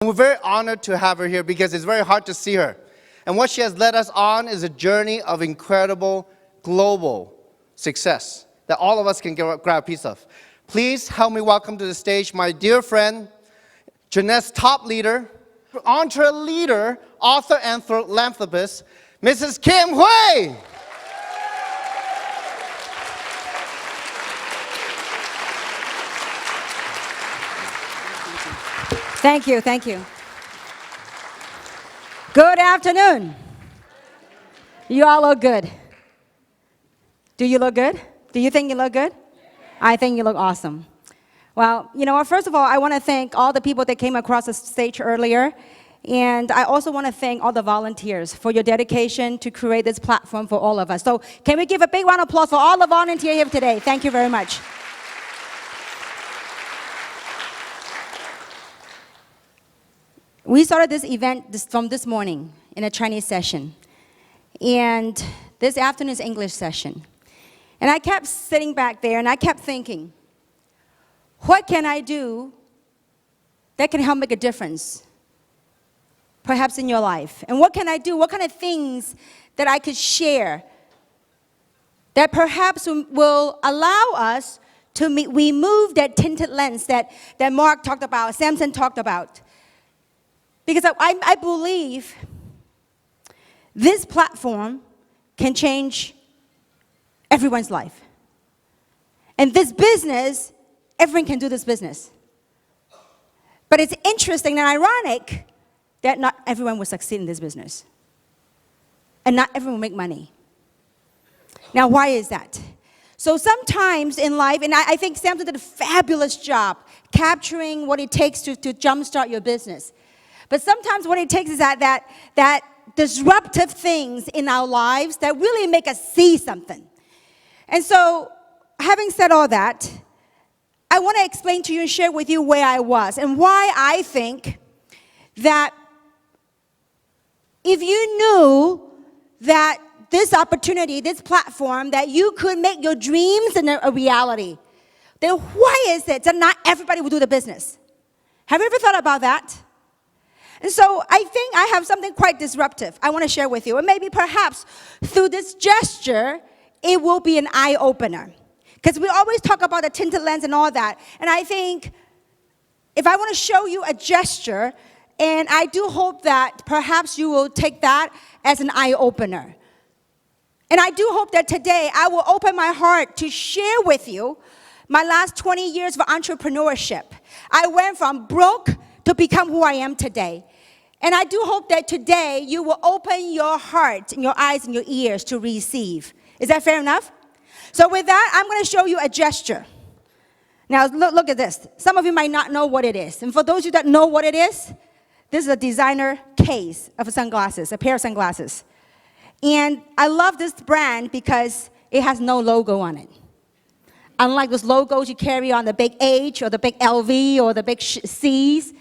We're very honored to have her here because it's very hard to see her. And what she has led us on is a journey of incredible global success that all of us can grab a piece of. Please help me welcome to the stage my dear friend, Jeunesse top leader, entre leader, author and philanthropist, Mrs. Kim Hui. Thank you, thank you. Good afternoon. You all look good. Do you look good? Do you think you look good? I think you look awesome. Well, you know what, first of all, I want to thank all the people that came across the stage earlier. And I also want to thank all the volunteers for your dedication to create this platform for all of us. So can we give a big round of applause for all the volunteers here today? Thank you very much. We started this event from this morning in a Chinese session. And this afternoon is English session. And I kept sitting back there and I kept thinking, what can I do that can help make a difference, perhaps in your life? And what can I do? What kind of things that I could share that perhaps will allow us to remove that tinted lens that Mark talked about, Samson talked about? Because I believe this platform can change everyone's life. And this business, everyone can do this business. But it's interesting and ironic that not everyone will succeed in this business. And not everyone will make money. Now, why is that? So sometimes in life, and I think Samson did a fabulous job capturing what it takes to jumpstart your business. But sometimes what it takes is that disruptive things in our lives that really make us see something. And so, having said all that, I want to explain to you and share with you where I was and why I think that if you knew that this opportunity, this platform, that you could make your dreams a reality, then why is it that not everybody will do the business? Have you ever thought about that? And so I think I have something quite disruptive I want to share with you. And maybe perhaps through this gesture, it will be an eye-opener. Because we always talk about the tinted lens and all that. And I think if I want to show you a gesture, and I do hope that perhaps you will take that as an eye-opener. And I do hope that today I will open my heart to share with you my last 20 years of entrepreneurship. I went from broke to become who I am today. And I do hope that today you will open your heart and your eyes and your ears to receive. Is that fair enough? So with that, I'm going to show you a gesture. Now, look at this. Some of you might not know what it is. And for those of you that know what it is, this is a designer case of sunglasses, a pair of sunglasses. And I love this brand because it has no logo on it. Unlike those logos you carry on the big H or the big LV or the big C's.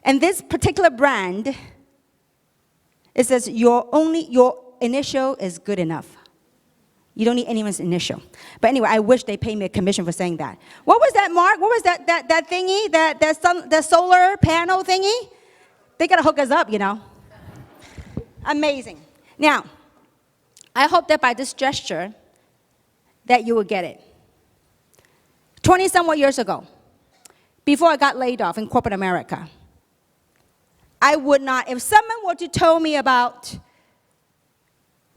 And this particular brand, it says your initial is good enough. You don't need anyone's initial. But anyway, I wish they paid me a commission for saying that. What was that, Mark? What was that thingy? That solar panel thingy? They gotta hook us up, you know. Amazing. Now, I hope that by this gesture, that you will get it. 20-somewhat years ago, before I got laid off in corporate America, I would not, if someone were to tell me about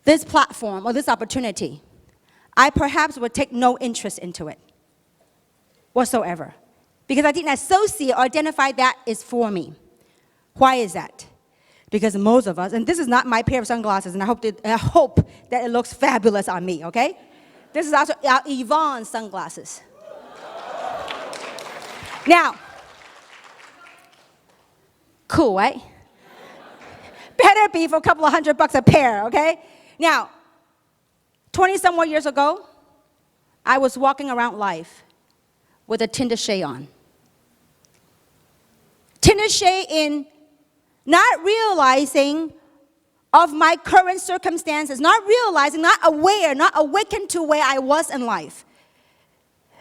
this platform or this opportunity, I perhaps would take no interest into it whatsoever. Because I didn't associate or identify that is for me. Why is that? Because most of us, and this is not my pair of sunglasses, and I hope that it looks fabulous on me, okay? This is also our Yvonne sunglasses. Now, cool, right? Better be for a couple of $100 a pair, okay? Now, 20-some more years ago, I was walking around life with a tinted shade on. Tinted shade in not realizing of my current circumstances, not realizing, not aware, not awakened to where I was in life.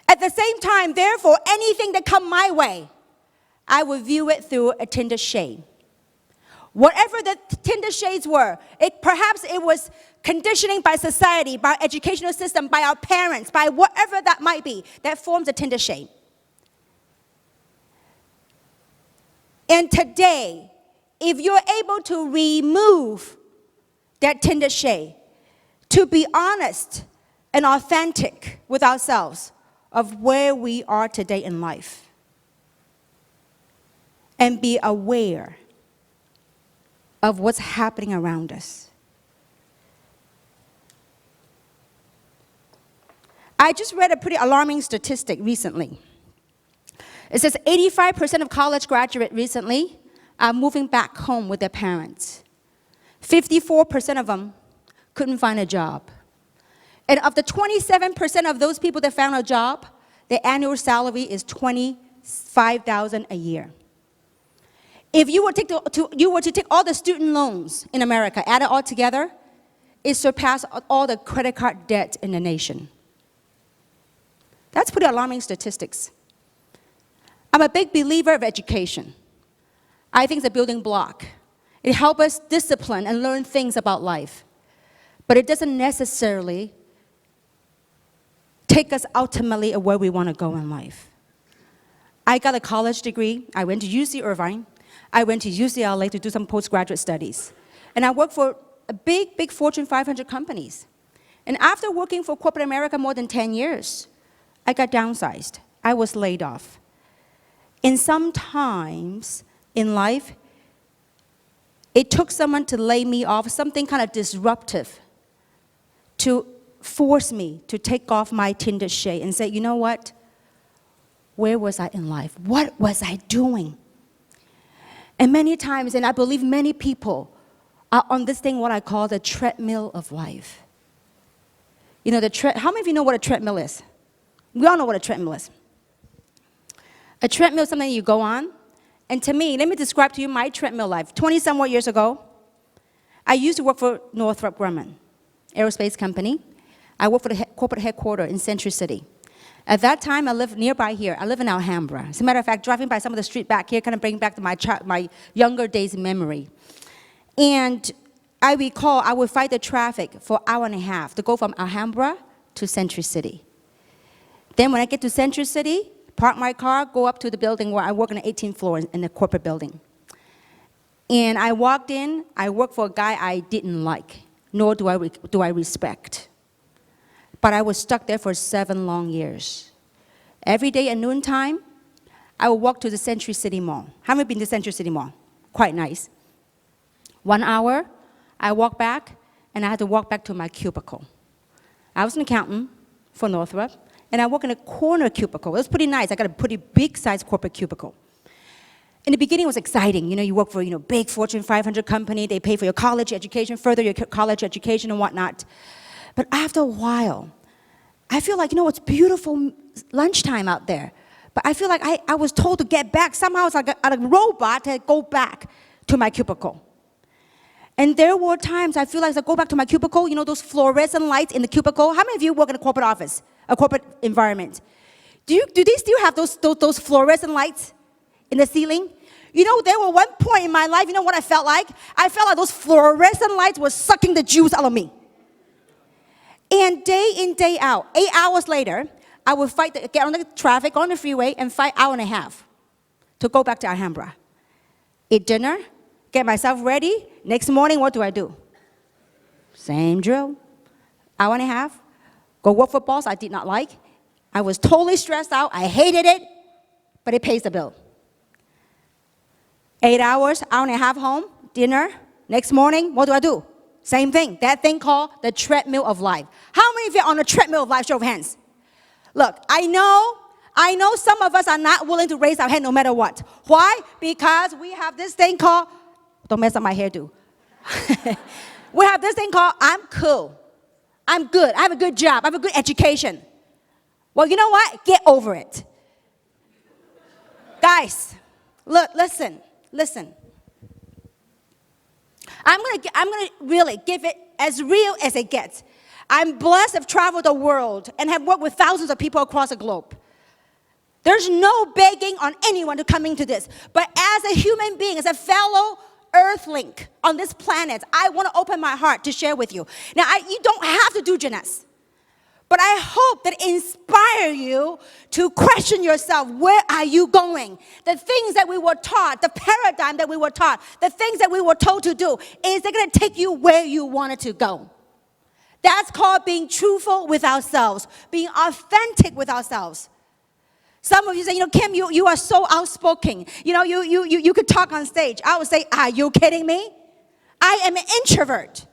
At the same time, therefore, anything that come my way, I would view it through a Tinder shade. Whatever the Tinder shades were, perhaps it was conditioning by society, by our educational system, by our parents, by whatever that might be, that forms a Tinder shade. And today, if you're able to remove that Tinder shade, to be honest and authentic with ourselves of where we are today in life, and be aware of what's happening around us. I just read a pretty alarming statistic recently. It says 85% of college graduates recently are moving back home with their parents. 54% of them couldn't find a job. And of the 27% of those people that found a job, their annual salary is $25,000 a year. If you were to take all the student loans in America, add it all together, it surpassed all the credit card debt in the nation. That's pretty alarming statistics. I'm a big believer of education. I think it's a building block. It helps us discipline and learn things about life. But it doesn't necessarily take us ultimately where we want to go in life. I got a college degree. I went to UC Irvine. I went to UCLA to do some postgraduate studies. And I worked for a big Fortune 500 companies. And after working for corporate America more than 10 years, I got downsized. I was laid off. And sometimes in life, it took someone to lay me off, something kind of disruptive, to force me to take off my Tinder shade and say, you know what? Where was I in life? What was I doing? And many times, and I believe many people are on this thing, what I call the treadmill of life. You know, how many of you know what a treadmill is? We all know what a treadmill is. A treadmill is something you go on. And to me, let me describe to you my treadmill life. 20-somewhat years ago, I used to work for Northrop Grumman, aerospace company. I worked for the corporate headquarters in Century City. At that time, I lived nearby here. I live in Alhambra. As a matter of fact, driving by some of the street back here kind of brings back to my younger days memory. And I recall I would fight the traffic for an hour and a half to go from Alhambra to Century City. Then when I get to Century City, park my car, go up to the building where I work on the 18th floor in the corporate building. And I walked in, I worked for a guy I didn't like, nor do I respect. But I was stuck there for 7 long years. Every day at noontime, I would walk to the Century City Mall. How many been to Century City Mall? Quite nice. 1 hour, I walked back, and I had to walk back to my cubicle. I was an accountant for Northrop, and I work in a corner cubicle. It was pretty nice. I got a pretty big-sized corporate cubicle. In the beginning, it was exciting. You know, you work for big Fortune 500 company. They pay for your college education, further your college education and whatnot. But after a while, I feel like, it's beautiful lunchtime out there. But I feel like I was told to get back. Somehow it's like a robot to go back to my cubicle. And there were times I feel like as I go back to my cubicle, those fluorescent lights in the cubicle. How many of you work in a corporate office, a corporate environment? Do they still have those fluorescent lights in the ceiling? There were one point in my life, what I felt like? I felt like those fluorescent lights were sucking the juice out of me. And day in, day out, 8 hours later, I would get on the traffic, on the freeway, and fight 1.5 hours to go back to Alhambra. Eat dinner, get myself ready. Next morning, what do? Same drill. 1.5 hours, go work for a boss I did not like. I was totally stressed out. I hated it, but it pays the bill. 8 hours, 1.5 hours home, dinner. Next morning, what do? Same thing. That thing called the treadmill of life. How many of you are on the treadmill of life? Show of hands. Look, I know some of us are not willing to raise our hand no matter what. Why? Because we have this thing called, don't mess up my hairdo. We have this thing called, I'm cool. I'm good. I have a good job. I have a good education. Well, you know what? Get over it. Guys, look, listen. I'm gonna really give it as real as it gets. I'm blessed to have traveled the world and have worked with thousands of people across the globe. There's no begging on anyone to come into this. But as a human being, as a fellow earthling on this planet, I want to open my heart to share with you. Now, you don't have to do Jeunesse. But I hope that inspire you to question yourself. Where are you going? The things that we were taught, the paradigm that we were taught, the things that we were told to do, is they going to take you where you wanted to go? That's called being truthful with ourselves, being authentic with ourselves. Some of you say, Kim, you are so outspoken. You could talk on stage. I would say, are you kidding me? I am an introvert.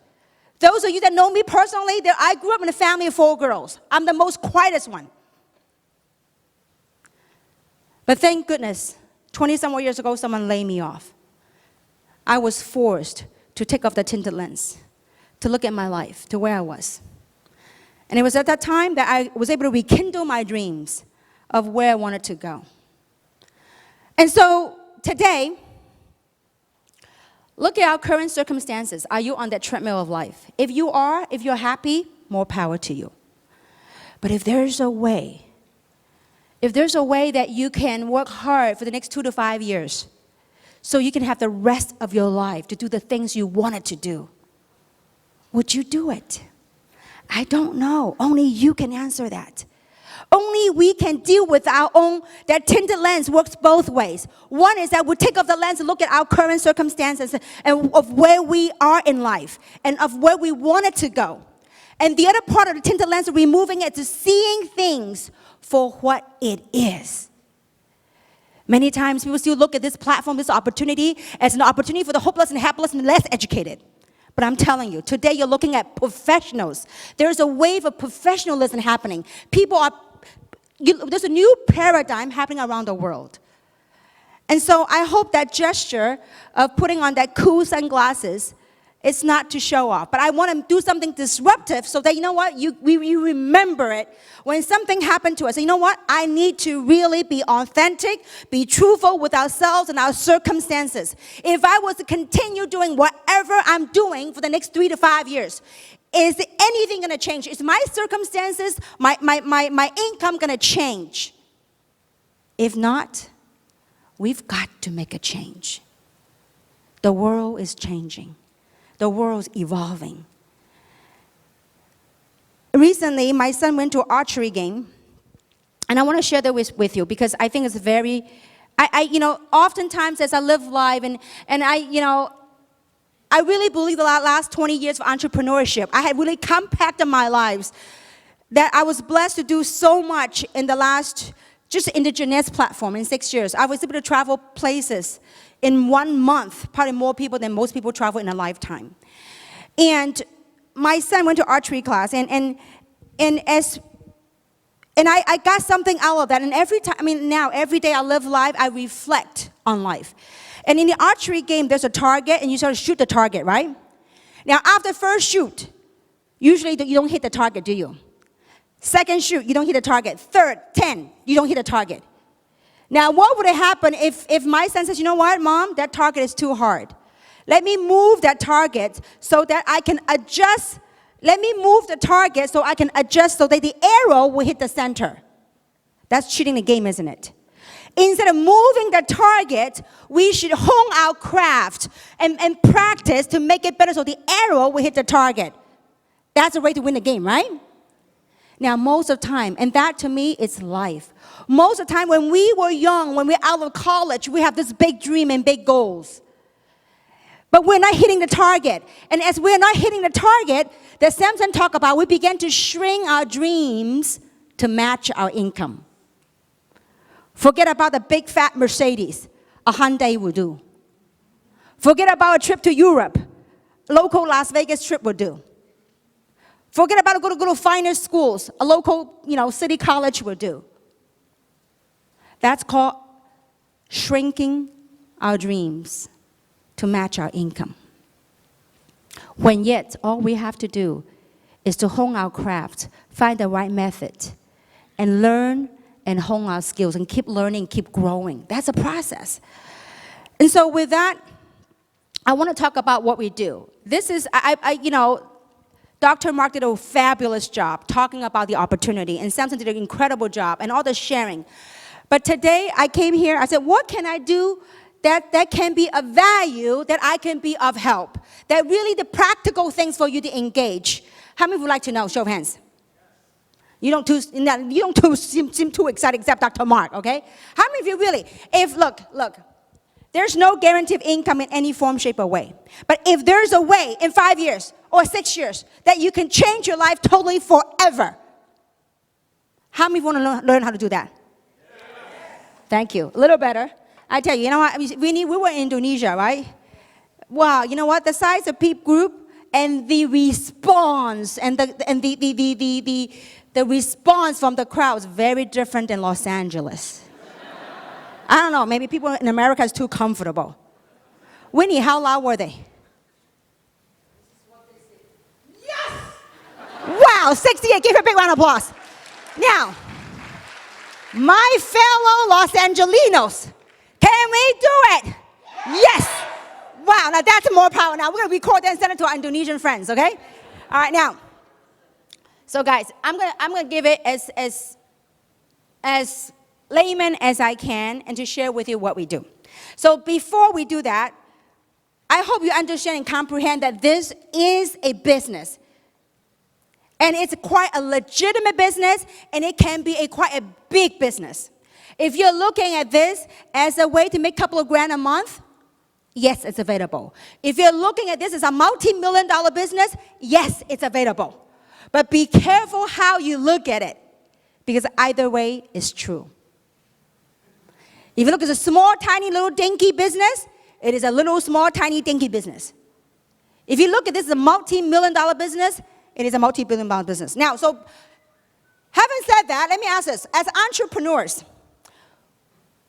Those of you that know me personally, I grew up in a family of 4 girls. I'm the most quietest one. But thank goodness, 20-some more years ago, someone laid me off. I was forced to take off the tinted lens, to look at my life, to where I was. And it was at that time that I was able to rekindle my dreams of where I wanted to go. And so today, look at our current circumstances. Are you on that treadmill of life? If you are, if you're happy, more power to you. But if there's a way that you can work hard for the next 2 to 5 years, so you can have the rest of your life to do the things you wanted to do, would you do it? I don't know. Only you can answer that. Only we can deal with our own, that tinted lens works both ways. One is that we take off the lens and look at our current circumstances and of where we are in life and of where we wanted to go. And the other part of the tinted lens, removing it to seeing things for what it is. Many times people still look at this platform, this opportunity, as an opportunity for the hopeless and helpless and less educated. But I'm telling you, today you're looking at professionals. There's a wave of professionalism happening. There's a new paradigm happening around the world. And so I hope that gesture of putting on that cool sunglasses is not to show off. But I want to do something disruptive so that, we remember it when something happened to us. I need to really be authentic, be truthful with ourselves and our circumstances. If I was to continue doing whatever I'm doing for the next 3 to 5 years, is anything going to change? Is my circumstances, my income going to change? If not, we've got to make a change. The world is changing. The world's evolving. Recently, my son went to an archery game, and I want to share that with you because I think it's very, oftentimes as I live life and I really believe the last 20 years of entrepreneurship, I had really compacted my lives that I was blessed to do so much in the last, just in the Jeunesse platform in 6 years. I was able to travel places in 1 month, probably more people than most people travel in a lifetime. And my son went to archery class, and I got something out of that. And every day I live life, I reflect on life. And in the archery game, there's a target, and you sort of shoot the target, right? Now, after first shoot, usually you don't hit the target, do you? Second shoot, you don't hit the target. Third, 10, you don't hit the target. Now, what would happen if my son says, Mom, that target is too hard. Let me move that target so that I can adjust. Let me move the target so I can adjust so that the arrow will hit the center. That's cheating the game, isn't it? Instead of moving the target, we should hone our craft and practice to make it better so the arrow will hit the target. That's the way to win the game, right? Now, most of the time, and that to me is life. Most of the time when we were young, when we're out of college, we have this big dream and big goals. But we're not hitting the target. And as we're not hitting the target, that Samson talked about, we began to shrink our dreams to match our income. Forget about the big fat Mercedes. A Hyundai will do. Forget about a trip to Europe. Local Las Vegas trip will do. Forget about go to finer schools. A local, city college will do. That's called shrinking our dreams to match our income. When yet, all we have to do is to hone our craft, find the right method, and learn and hone our skills and keep learning, keep growing. That's a process. And so with that, I want to talk about what we do. This is, Dr. Mark did a fabulous job talking about the opportunity, and Samson did an incredible job, and all the sharing. But today I came here, I said, what can I do that can be of value, that I can be of help? That really the practical things for you to engage. How many would like to know? Show of hands. You don't seem too excited except Dr. Mark, okay? How many of you really, look, there's no guarantee of income in any form, shape, or way. But if there's a way in 5 years or 6 years that you can change your life totally forever, how many want to learn how to do that? Thank you. A little better. I tell you, you know what? We were in Indonesia, right? Wow, you know what? The size of Peep Group and the response and the response from the crowd is very different than Los Angeles. I don't know. Maybe people in America is too comfortable. Winnie, how loud were they? Yes! Wow, 68. Give her a big round of applause. Now, my fellow Los Angelinos, can we do it? Yes. Wow, now that's more power. Now we're going to record that and send it to our Indonesian friends, okay? All right, now. So guys, I'm gonna give it as layman as I can and to share with you what we do. So before we do that, I hope you understand and comprehend that this is a business. And it's quite a legitimate business, and it can be quite a big business. If you're looking at this as a way to make a couple of grand a month, yes, it's available. If you're looking at this as a multi-million-dollar business, yes, it's available. But be careful how you look at it, because either way is true. If you look at a small, tiny, little, dinky business, it is a little, small, tiny, dinky business. If you look at this as a multi-million-dollar business, it is a multi-billion-dollar business. Now, so having said that, let me ask this. As entrepreneurs,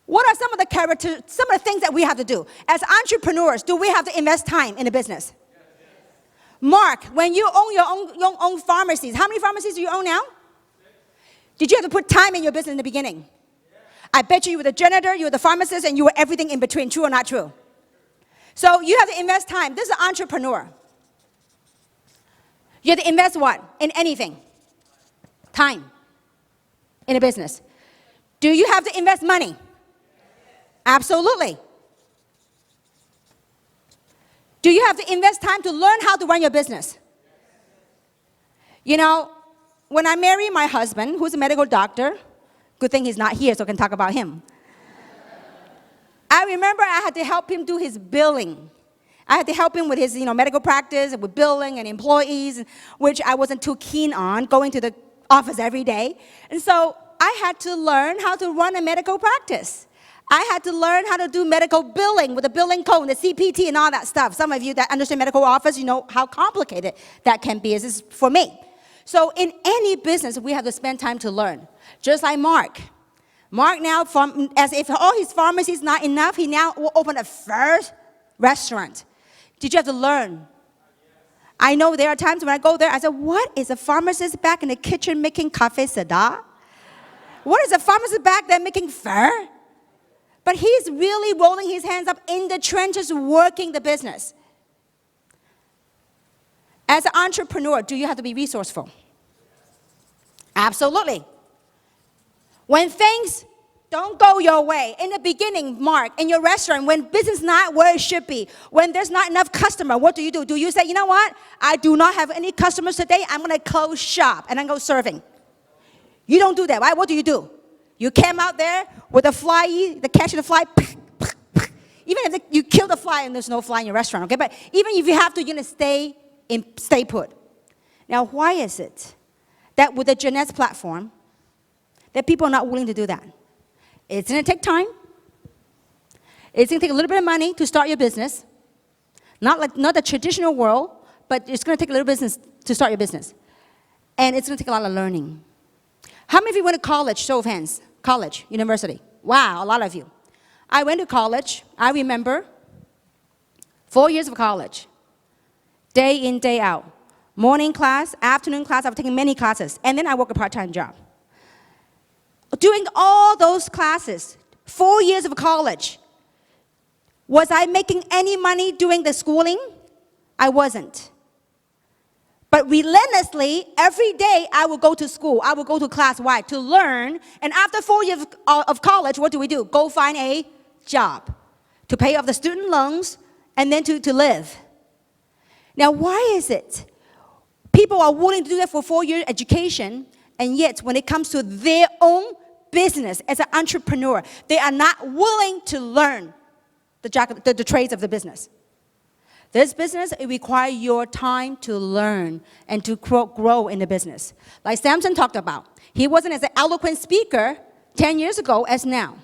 what are some of the things that we have to do? As entrepreneurs, do we have to invest time in a business? Mark, when you own your own pharmacies, how many pharmacies do you own now? Did you have to put time in your business in the beginning? I bet you were the janitor, you were the pharmacist, and you were everything in between. True or not true? So you have to invest time. This is an entrepreneur. You have to invest what? In anything. Time. In a business. Do you have to invest money? Absolutely. Do you have to invest time to learn how to run your business? You know, when I married my husband, who's a medical doctor, good thing he's not here so I can talk about him. I remember I had to help him do his billing. I had to help him with his medical practice, with billing and employees, which I wasn't too keen on, going to the office every day. And so I had to learn how to run a medical practice. I had to learn how to do medical billing with the billing code, the CPT, and all that stuff. Some of you that understand medical office, you know how complicated that can be. This is for me. So in any business, we have to spend time to learn. Just like Mark. Mark now, as if all his pharmacies not enough, he now will open a first restaurant. Did you have to learn? I know there are times when I go there, I say, what is a pharmacist back in the kitchen making cafe sada? What is a pharmacist back there making pho? But he's really rolling his hands up in the trenches, working the business. As an entrepreneur, do you have to be resourceful? Absolutely. When things don't go your way, in the beginning, Mark, in your restaurant, when business is not where it should be, when there's not enough customer, what do? Do you say, you know what? I do not have any customers today. I'm going to close shop and then go serving. You don't do that, right? What do? You came out there with a fly, the catch of the fly, even if you kill the fly and there's no fly in your restaurant, okay? But even if you have to, you're going to stay put. Now, why is it that with the Jeanette's platform, that people are not willing to do that? It's going to take time. It's going to take a little bit of money to start your business. Not the traditional world, but it's going to take a little business to start your business. And it's going to take a lot of learning. How many of you went to college? Show of hands. College, university. Wow, a lot of you. I went to college. I remember 4 years of college. Day in, day out. Morning class, afternoon class. I've taken many classes. And then I work a part-time job. Doing all those classes, 4 years of college, was I making any money doing the schooling? I wasn't. But relentlessly, every day I will go to school. I will go to class. Why? To learn. And after 4 years of college, what do? Go find a job to pay off the student loans and then to live. Now, why is it people are willing to do that for 4 years education, and yet when it comes to their own business as an entrepreneur, they are not willing to learn the trades of the business? This business, it requires your time to learn and to grow in the business. Like Samson talked about, he wasn't as an eloquent speaker 10 years ago as now.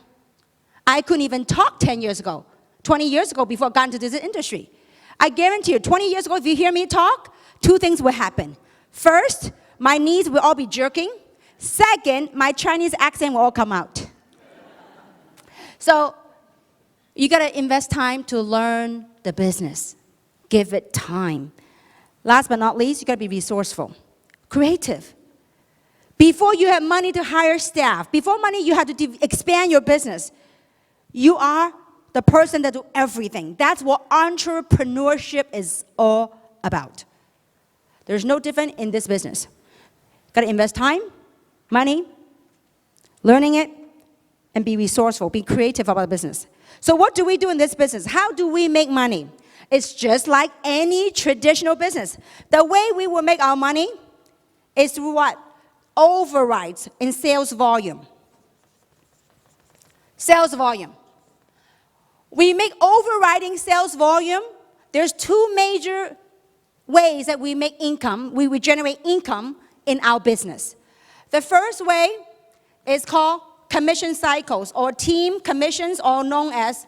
I couldn't even talk 10 years ago, 20 years ago before I got into this industry. I guarantee you, 20 years ago, if you hear me talk, 2 things will happen. First, my knees will all be jerking. Second, my Chinese accent will all come out. So you got to invest time to learn the business. Give it time. Last but not least, you got to be resourceful, creative. Before you have money to hire staff, before money you have to expand your business, you are the person that do everything. That's what entrepreneurship is all about. There's no different in this business. Got to invest time, money, learning it, and be resourceful, be creative about the business. So what do we do in this business? How do we make money? It's just like any traditional business. The way we will make our money is through what? Overrides in sales volume. Sales volume. We make overriding sales volume. There's 2 major ways that we make income. We generate income in our business. The first way is called commission cycles or team commissions, or known as,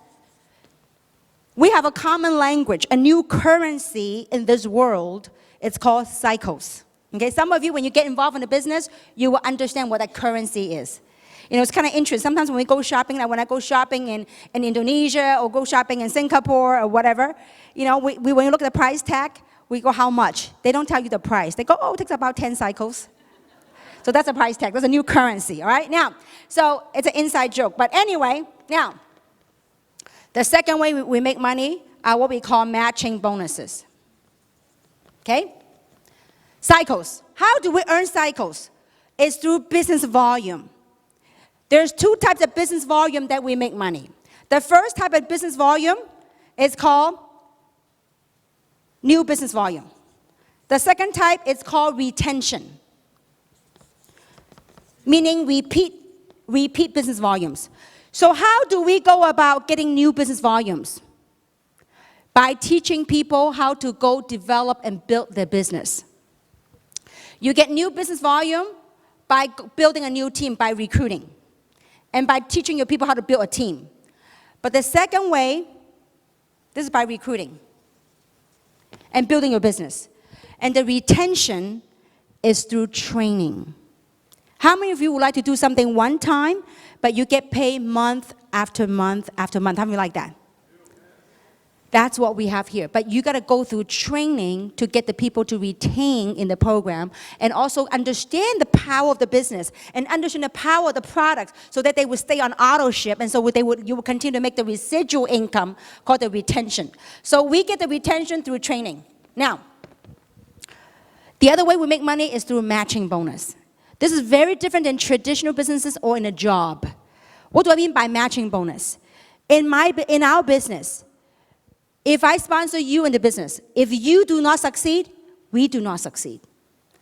we have a common language, a new currency in this world. It's called cycles. Okay, some of you, when you get involved in the business, you will understand what that currency is. You know, it's kind of interesting. Sometimes when we go shopping, like when I go shopping in Indonesia or go shopping in Singapore or whatever, you know, when you look at the price tag, we go, how much? They don't tell you the price. They go, oh, it takes about 10 cycles. So that's a price tag. That's a new currency, all right? Now, so it's an inside joke. But anyway, now, the second way we make money are what we call matching bonuses. Okay? Cycles. How do we earn cycles? It's through business volume. There's 2 types of business volume that we make money. The first type of business volume is called new business volume. The second type is called retention, meaning repeat business volumes. So how do we go about getting new business volumes? By teaching people how to go develop and build their business. You get new business volume by building a new team, by recruiting, and by teaching your people how to build a team. But the second way, this is by recruiting and building your business. And the retention is through training. How many of you would like to do something one time, but you get paid month after month after month? How many like that? That's what we have here. But you got to go through training to get the people to retain in the program, and also understand the power of the business and understand the power of the product, so that they would stay on auto ship, and so you would continue to make the residual income called the retention. So we get the retention through training. Now, the other way we make money is through matching bonus. This is very different than traditional businesses or in a job. What do I mean by matching bonus? In our business, if I sponsor you in the business, if you do not succeed, we do not succeed.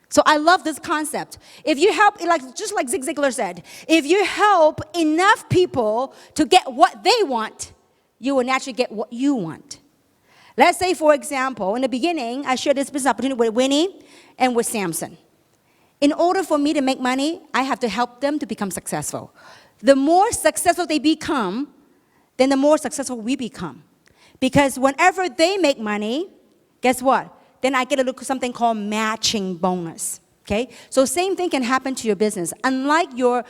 So I love this concept. If you help, just like Zig Ziglar said, if you help enough people to get what they want, you will naturally get what you want. Let's say, for example, in the beginning, I shared this business opportunity with Winnie and with Samson. In order for me to make money, I have to help them to become successful. The more successful they become, then the more successful we become. Because whenever they make money, guess what? Then I get something called matching bonus. Okay? So same thing can happen to your business. Unlike your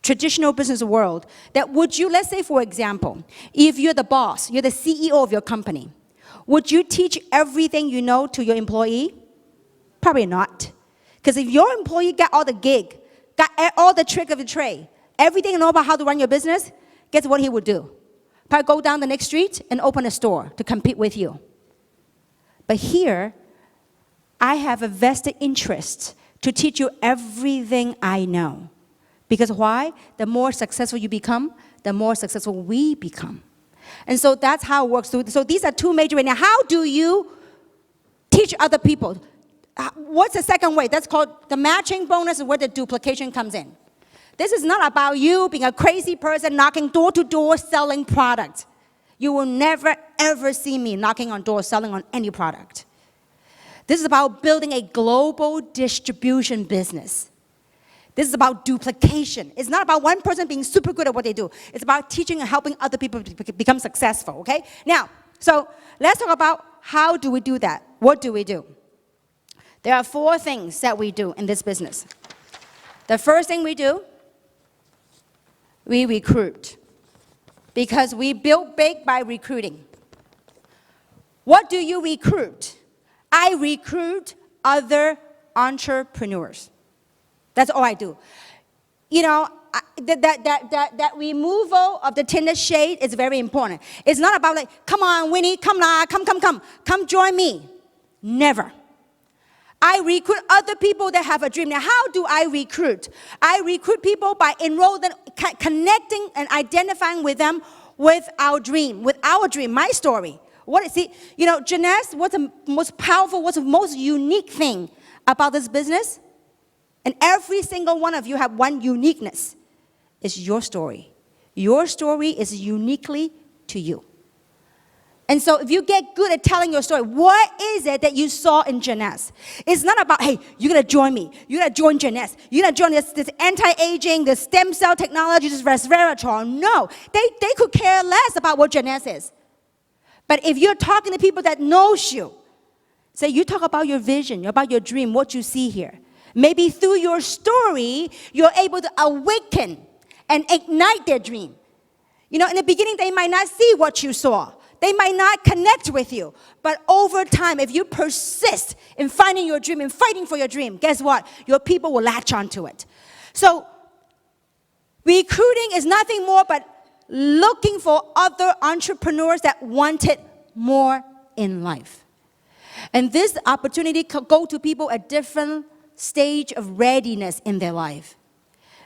traditional business world, let's say, for example, if you're the boss, you're the CEO of your company, would you teach everything you know to your employee? Probably not. Because if your employee got all the gig, got all the trick of the trade, everything you know about how to run your business, guess what he would do? Probably go down the next street and open a store to compete with you. But here, I have a vested interest to teach you everything I know. Because why? The more successful you become, the more successful we become. And so that's how it works. So these are two major ways. Now, how do you teach other people? What's the second way? That's called the matching bonus, is where the duplication comes in. This is not about you being a crazy person knocking door to door selling product. You will never, ever see me knocking on doors selling on any product. This is about building a global distribution business. This is about duplication. It's not about one person being super good at what they do. It's about teaching and helping other people to become successful, okay? Now, so let's talk about how do we do that? What do we do? There are 4 things that we do in this business. The first thing we do, we recruit. Because we build big by recruiting. What do you recruit? I recruit other entrepreneurs. That's all I do. You know, that removal of the tinted shade is very important. It's not about like, come on, Winnie, come join me. Never. I recruit other people that have a dream. Now, how do I recruit? I recruit people by enrolling, connecting and identifying with them with our dream, my story. What is it? You know, Jeunesse, what's the most powerful, what's the most unique thing about this business? And every single one of you have one uniqueness. It's your story. Your story is uniquely to you. And so if you get good at telling your story, what is it that you saw in Jeunesse? It's not about, hey, you're going to join me. You're going to join Jeunesse. You're going to join this anti-aging, this stem cell technology, this resveratrol. No, they could care less about what Jeunesse is. But if you're talking to people that knows you, say you talk about your vision, about your dream, what you see here. Maybe through your story, you're able to awaken and ignite their dream. You know, in the beginning, they might not see what you saw. They might not connect with you. But over time, if you persist in finding your dream and fighting for your dream, guess what? Your people will latch onto it. So recruiting is nothing more but looking for other entrepreneurs that wanted more in life. And this opportunity could go to people at different stage of readiness in their life.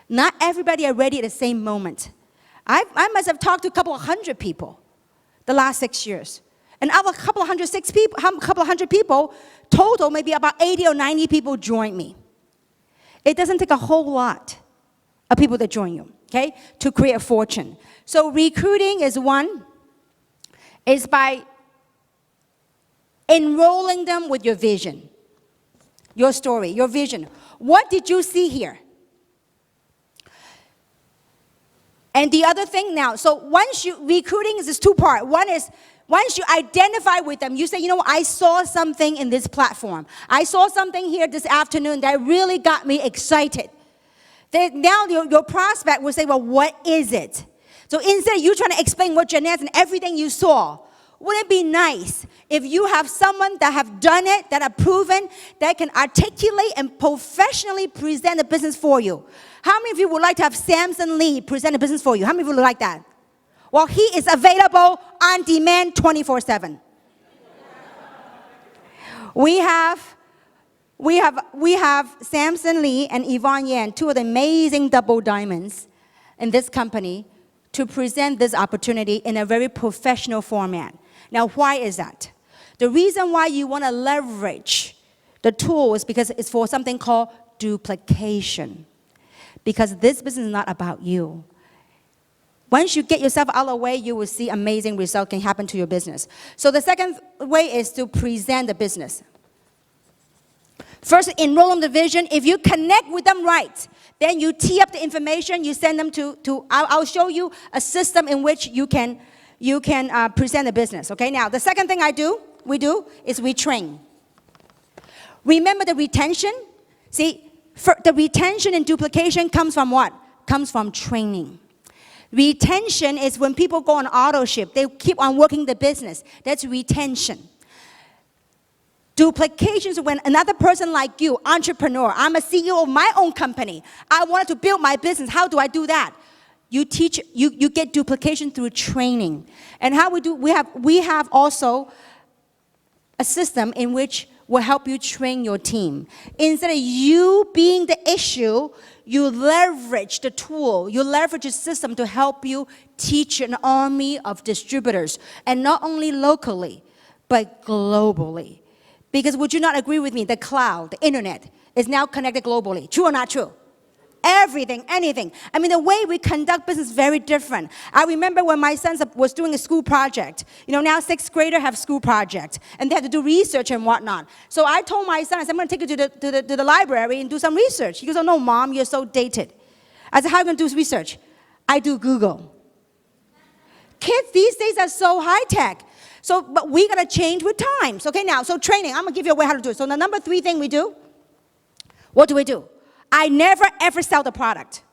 Not everybody are ready at the same moment. I must have talked to a couple of hundred people the last 6 years. And out of a couple of hundred people, total, maybe about 80 or 90 people joined me. It doesn't take a whole lot of people that join you, okay, to create a fortune. So recruiting is one, is by enrolling them with your vision, your story, your vision. What did you see here? And the other thing now, so recruiting is this 2-part. One is, once you identify with them, you say, you know what, I saw something in this platform. I saw something here this afternoon that really got me excited. Then now your prospect will say, well, what is it? So instead of you trying to explain what Jeunesse and everything you saw, wouldn't it be nice if you have someone that have done it, that have proven, that can articulate and professionally present the business for you? How many of you would like to have Samson Lee present a business for you? How many of you would like that? Well, he is available on demand 24/7. We have Samson Lee and Yvonne Yan, 2 of the amazing double diamonds in this company, to present this opportunity in a very professional format. Now, why is that? The reason why you want to leverage the tool is because it's for something called duplication. Because this business is not about you. Once you get yourself out of the way, you will see amazing results can happen to your business. So the second way is to present the business. First, enroll them in the vision. If you connect with them right, then you tee up the information, you send them to I'll show you a system in which you can present the business. Okay, now the second thing we do is we train. Remember the retention? See, the retention and duplication comes from what? Comes from training. Retention is when people go on auto ship, they keep on working the business. That's retention. Duplication is when another person like you, entrepreneur, I'm a CEO of my own company. I wanted to build my business. How do I do that? You get duplication through training. And how we have also a system in which will help you train your team. Instead of you being the issue, you leverage the tool, you leverage the system to help you teach an army of distributors, and not only locally, but globally. Because would you not agree with me, the cloud, the internet, is now connected globally. True or not true? Everything, anything. I mean, the way we conduct business is very different. I remember when my son was doing a school project. You know, now 6th grader have school project, and they have to do research and whatnot. So I told my son, I said, I'm going to take you to the library and do some research. He goes, oh, no, Mom, you're so dated. I said, how are you going to do research? I do Google. Kids these days are so high-tech. So, but we got to change with times. Okay, now, so training, I'm going to give you a way how to do it. So the number 3 thing we do, what do we do? I never ever sell the product.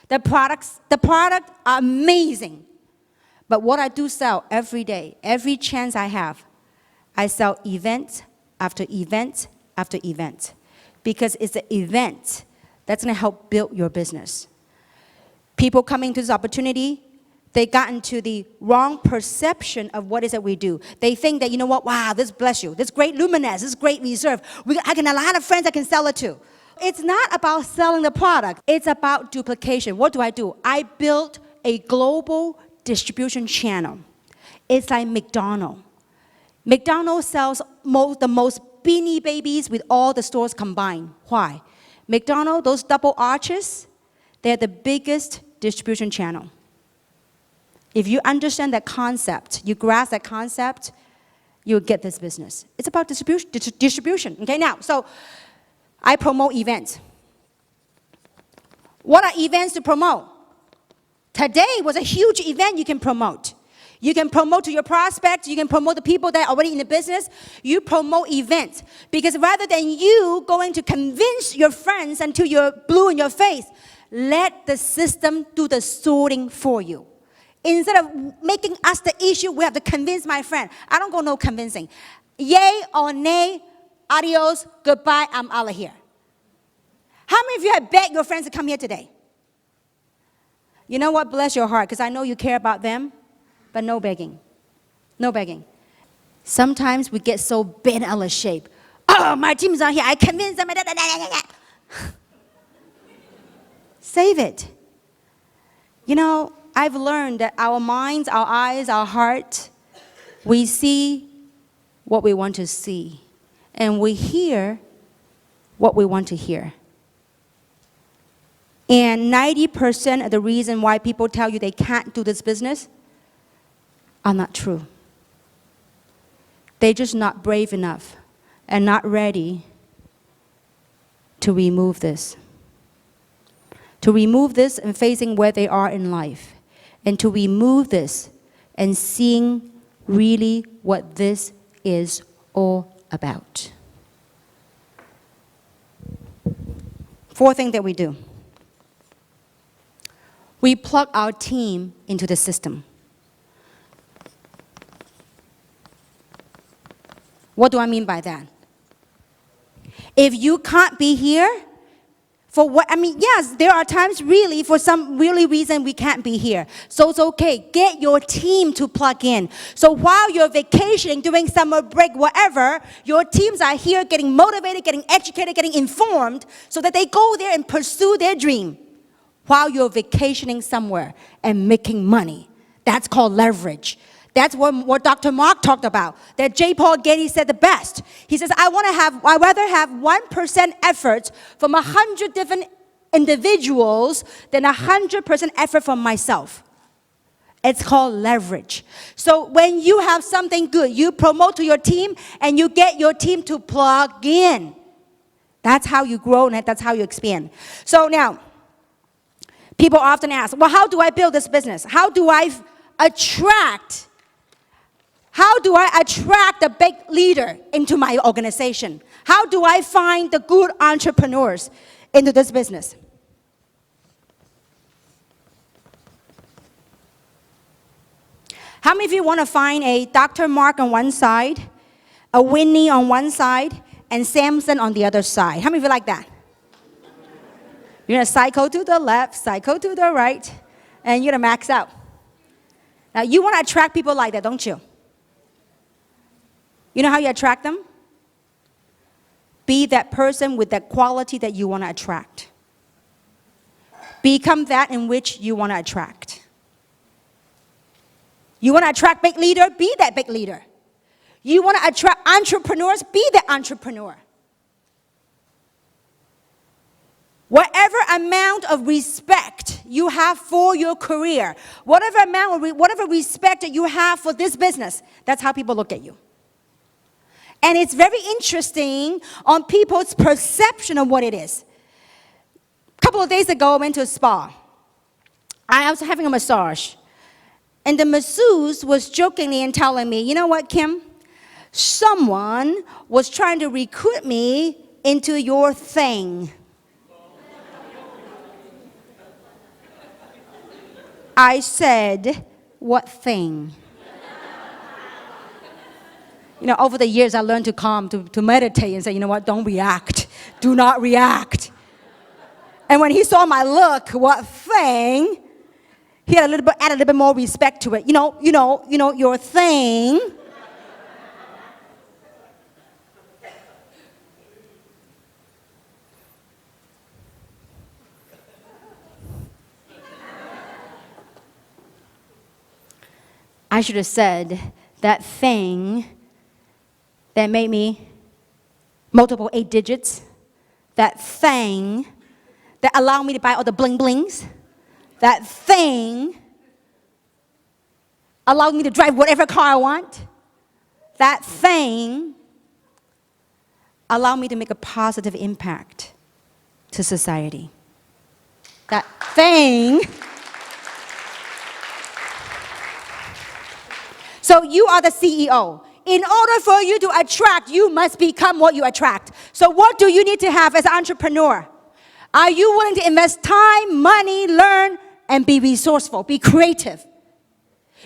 The product are amazing. But what I do sell every day, every chance I have, I sell event after event after event. Because it's the event that's going to help build your business. People coming to this opportunity, they got into the wrong perception of what is it we do. They think that, you know what, wow, this bless you. This great luminous, this great reserve. I can a lot of friends I can sell it to. It's not about selling the product. It's about duplication. What do? I built a global distribution channel. It's like McDonald's. McDonald's sells the most Beanie Babies with all the stores combined. Why? McDonald's, those double arches, they're the biggest distribution channel. If you understand that concept, you grasp that concept, you'll get this business. It's about distribution. Okay, now, so I promote events. What are events to promote? Today was a huge event you can promote. You can promote to your prospects. You can promote the people that are already in the business. You promote events. Because rather than you going to convince your friends until you're blue in your face, let the system do the sorting for you. Instead of making us the issue, we have to convince my friend. I don't go no convincing. Yay or nay, adios, goodbye, I'm out of here. How many of you have begged your friends to come here today? You know what? Bless your heart, because I know you care about them, but no begging. No begging. Sometimes we get so bent out of shape. Oh, my team's not here. I convinced them. Save it. You know, I've learned that our minds, our eyes, our heart, we see what we want to see. And we hear what we want to hear. And 90% of the reason why people tell you they can't do this business are not true. They're just not brave enough and not ready to remove this. To remove this and facing where they are in life. And to remove this and seeing really what this is all about. 4th thing that we do. We plug our team into the system. What do I mean by that? If you can't be here, for what, I mean, yes, there are times really, for some really reason we can't be here. So it's okay. Get your team to plug in. So while you're vacationing, doing summer break, whatever, your teams are here getting motivated, getting educated, getting informed, so that they go there and pursue their dream while you're vacationing somewhere and making money. That's called leverage. That's what Dr. Mark talked about, that J. Paul Getty said the best. He says, I'd rather have 1% effort from 100 different individuals than 100% effort from myself. It's called leverage. So when you have something good, you promote to your team and you get your team to plug in. That's how you grow and that's how you expand. So now, people often ask, well, how do I build this business? How do I attract the big leader into my organization? How do I find the good entrepreneurs into this business? How many of you want to find a Dr. Mark on one side, a Winnie on one side, and Samson on the other side? How many of you like that? You're going to cycle to the left, cycle to the right, and you're going to max out. Now, you want to attract people like that, don't you? You know how you attract them? be that person with that quality that you want to attract. Become that in which you want to attract. You want to attract big leader? Be that big leader. You want to attract entrepreneurs? Be that entrepreneur. Whatever amount of respect you have for your career, whatever respect that you have for this business, that's how people look at you. And it's very interesting on people's perception of what it is. A couple of days ago, I went to a spa. I was having a massage. And the masseuse was jokingly and telling me, you know what, Kim? Someone was trying to recruit me into your thing. I said, what thing? You know, over the years, I learned to calm, to meditate and say, you know what, don't react. Do not react. And when he saw my look, what thing? He had added a little bit more respect to it. You know, your thing. I should have said that thing that made me multiple 8 digits, that thing that allowed me to buy all the bling blings, that thing allowed me to drive whatever car I want, that thing allowed me to make a positive impact to society. That thing. So you are the CEO. In order for you to attract, you must become what you attract. So what do you need to have as an entrepreneur? Are you willing to invest time, money, learn, and be resourceful, be creative?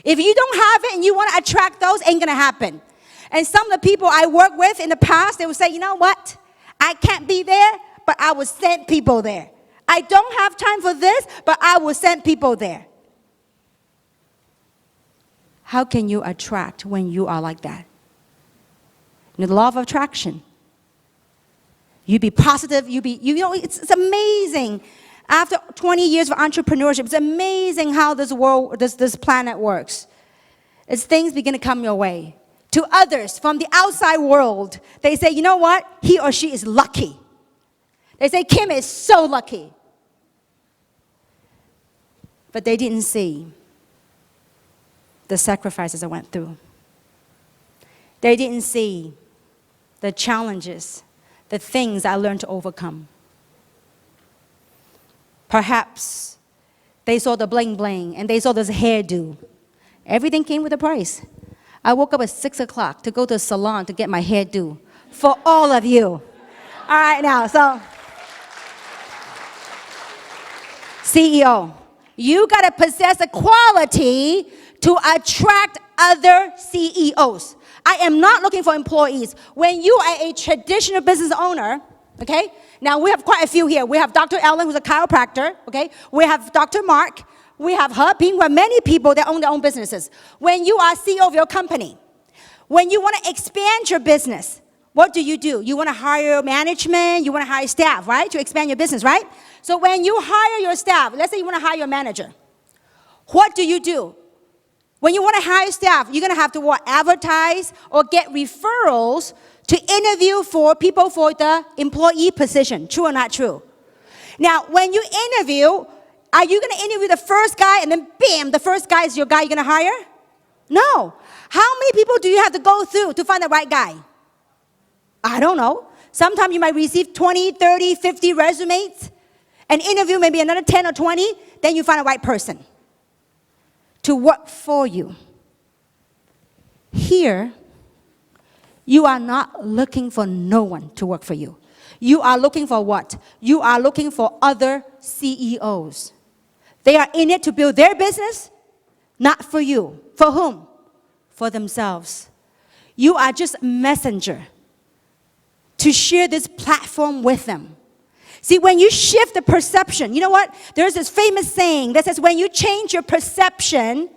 If you don't have it and you want to attract those, ain't going to happen. And some of the people I work with in the past, they would say, you know what? I can't be there, but I will send people there. I don't have time for this, but I will send people there. How can you attract when you are like that? The law of attraction. You be positive, it's amazing. After 20 years of entrepreneurship, it's amazing how this world, this planet works. As things begin to come your way. To others from the outside world, they say, you know what? He or she is lucky. They say, Kim is so lucky. But they didn't see the sacrifices I went through. They didn't see the challenges, the things I learned to overcome. Perhaps they saw the bling bling and they saw this hairdo. Everything came with a price. I woke up at 6 o'clock to go to a salon to get my hairdo for all of you. All right, now, so CEO, you got to possess a quality to attract other CEOs. I am not looking for employees. When you are a traditional business owner, okay? Now, we have quite a few here. We have Dr. Ellen, who's a chiropractor, okay? We have Dr. Mark. We have He Ping. We have many people that own their own businesses. When you are CEO of your company, when you want to expand your business, what do? You want to hire management, you want to hire staff, right? To expand your business, right? So when you hire your staff, let's say you want to hire your manager, what do? When you want to hire staff, you're going to have to advertise or get referrals to interview for people for the employee position. True or not true? Now, when you interview, are you going to interview the first guy and then bam, the first guy is your guy you're going to hire? No. How many people do you have to go through to find the right guy? I don't know. Sometimes you might receive 20, 30, 50 resumes, and interview maybe another 10 or 20, then you find the right person to work for you. Here, you are not looking for no one to work for you. You are looking for what? You are looking for other CEOs. They are in it to build their business, not for you. For whom? For themselves. You are just a messenger to share this platform with them. See, when you shift the perception, you know what? There's this famous saying that says when you change your perception,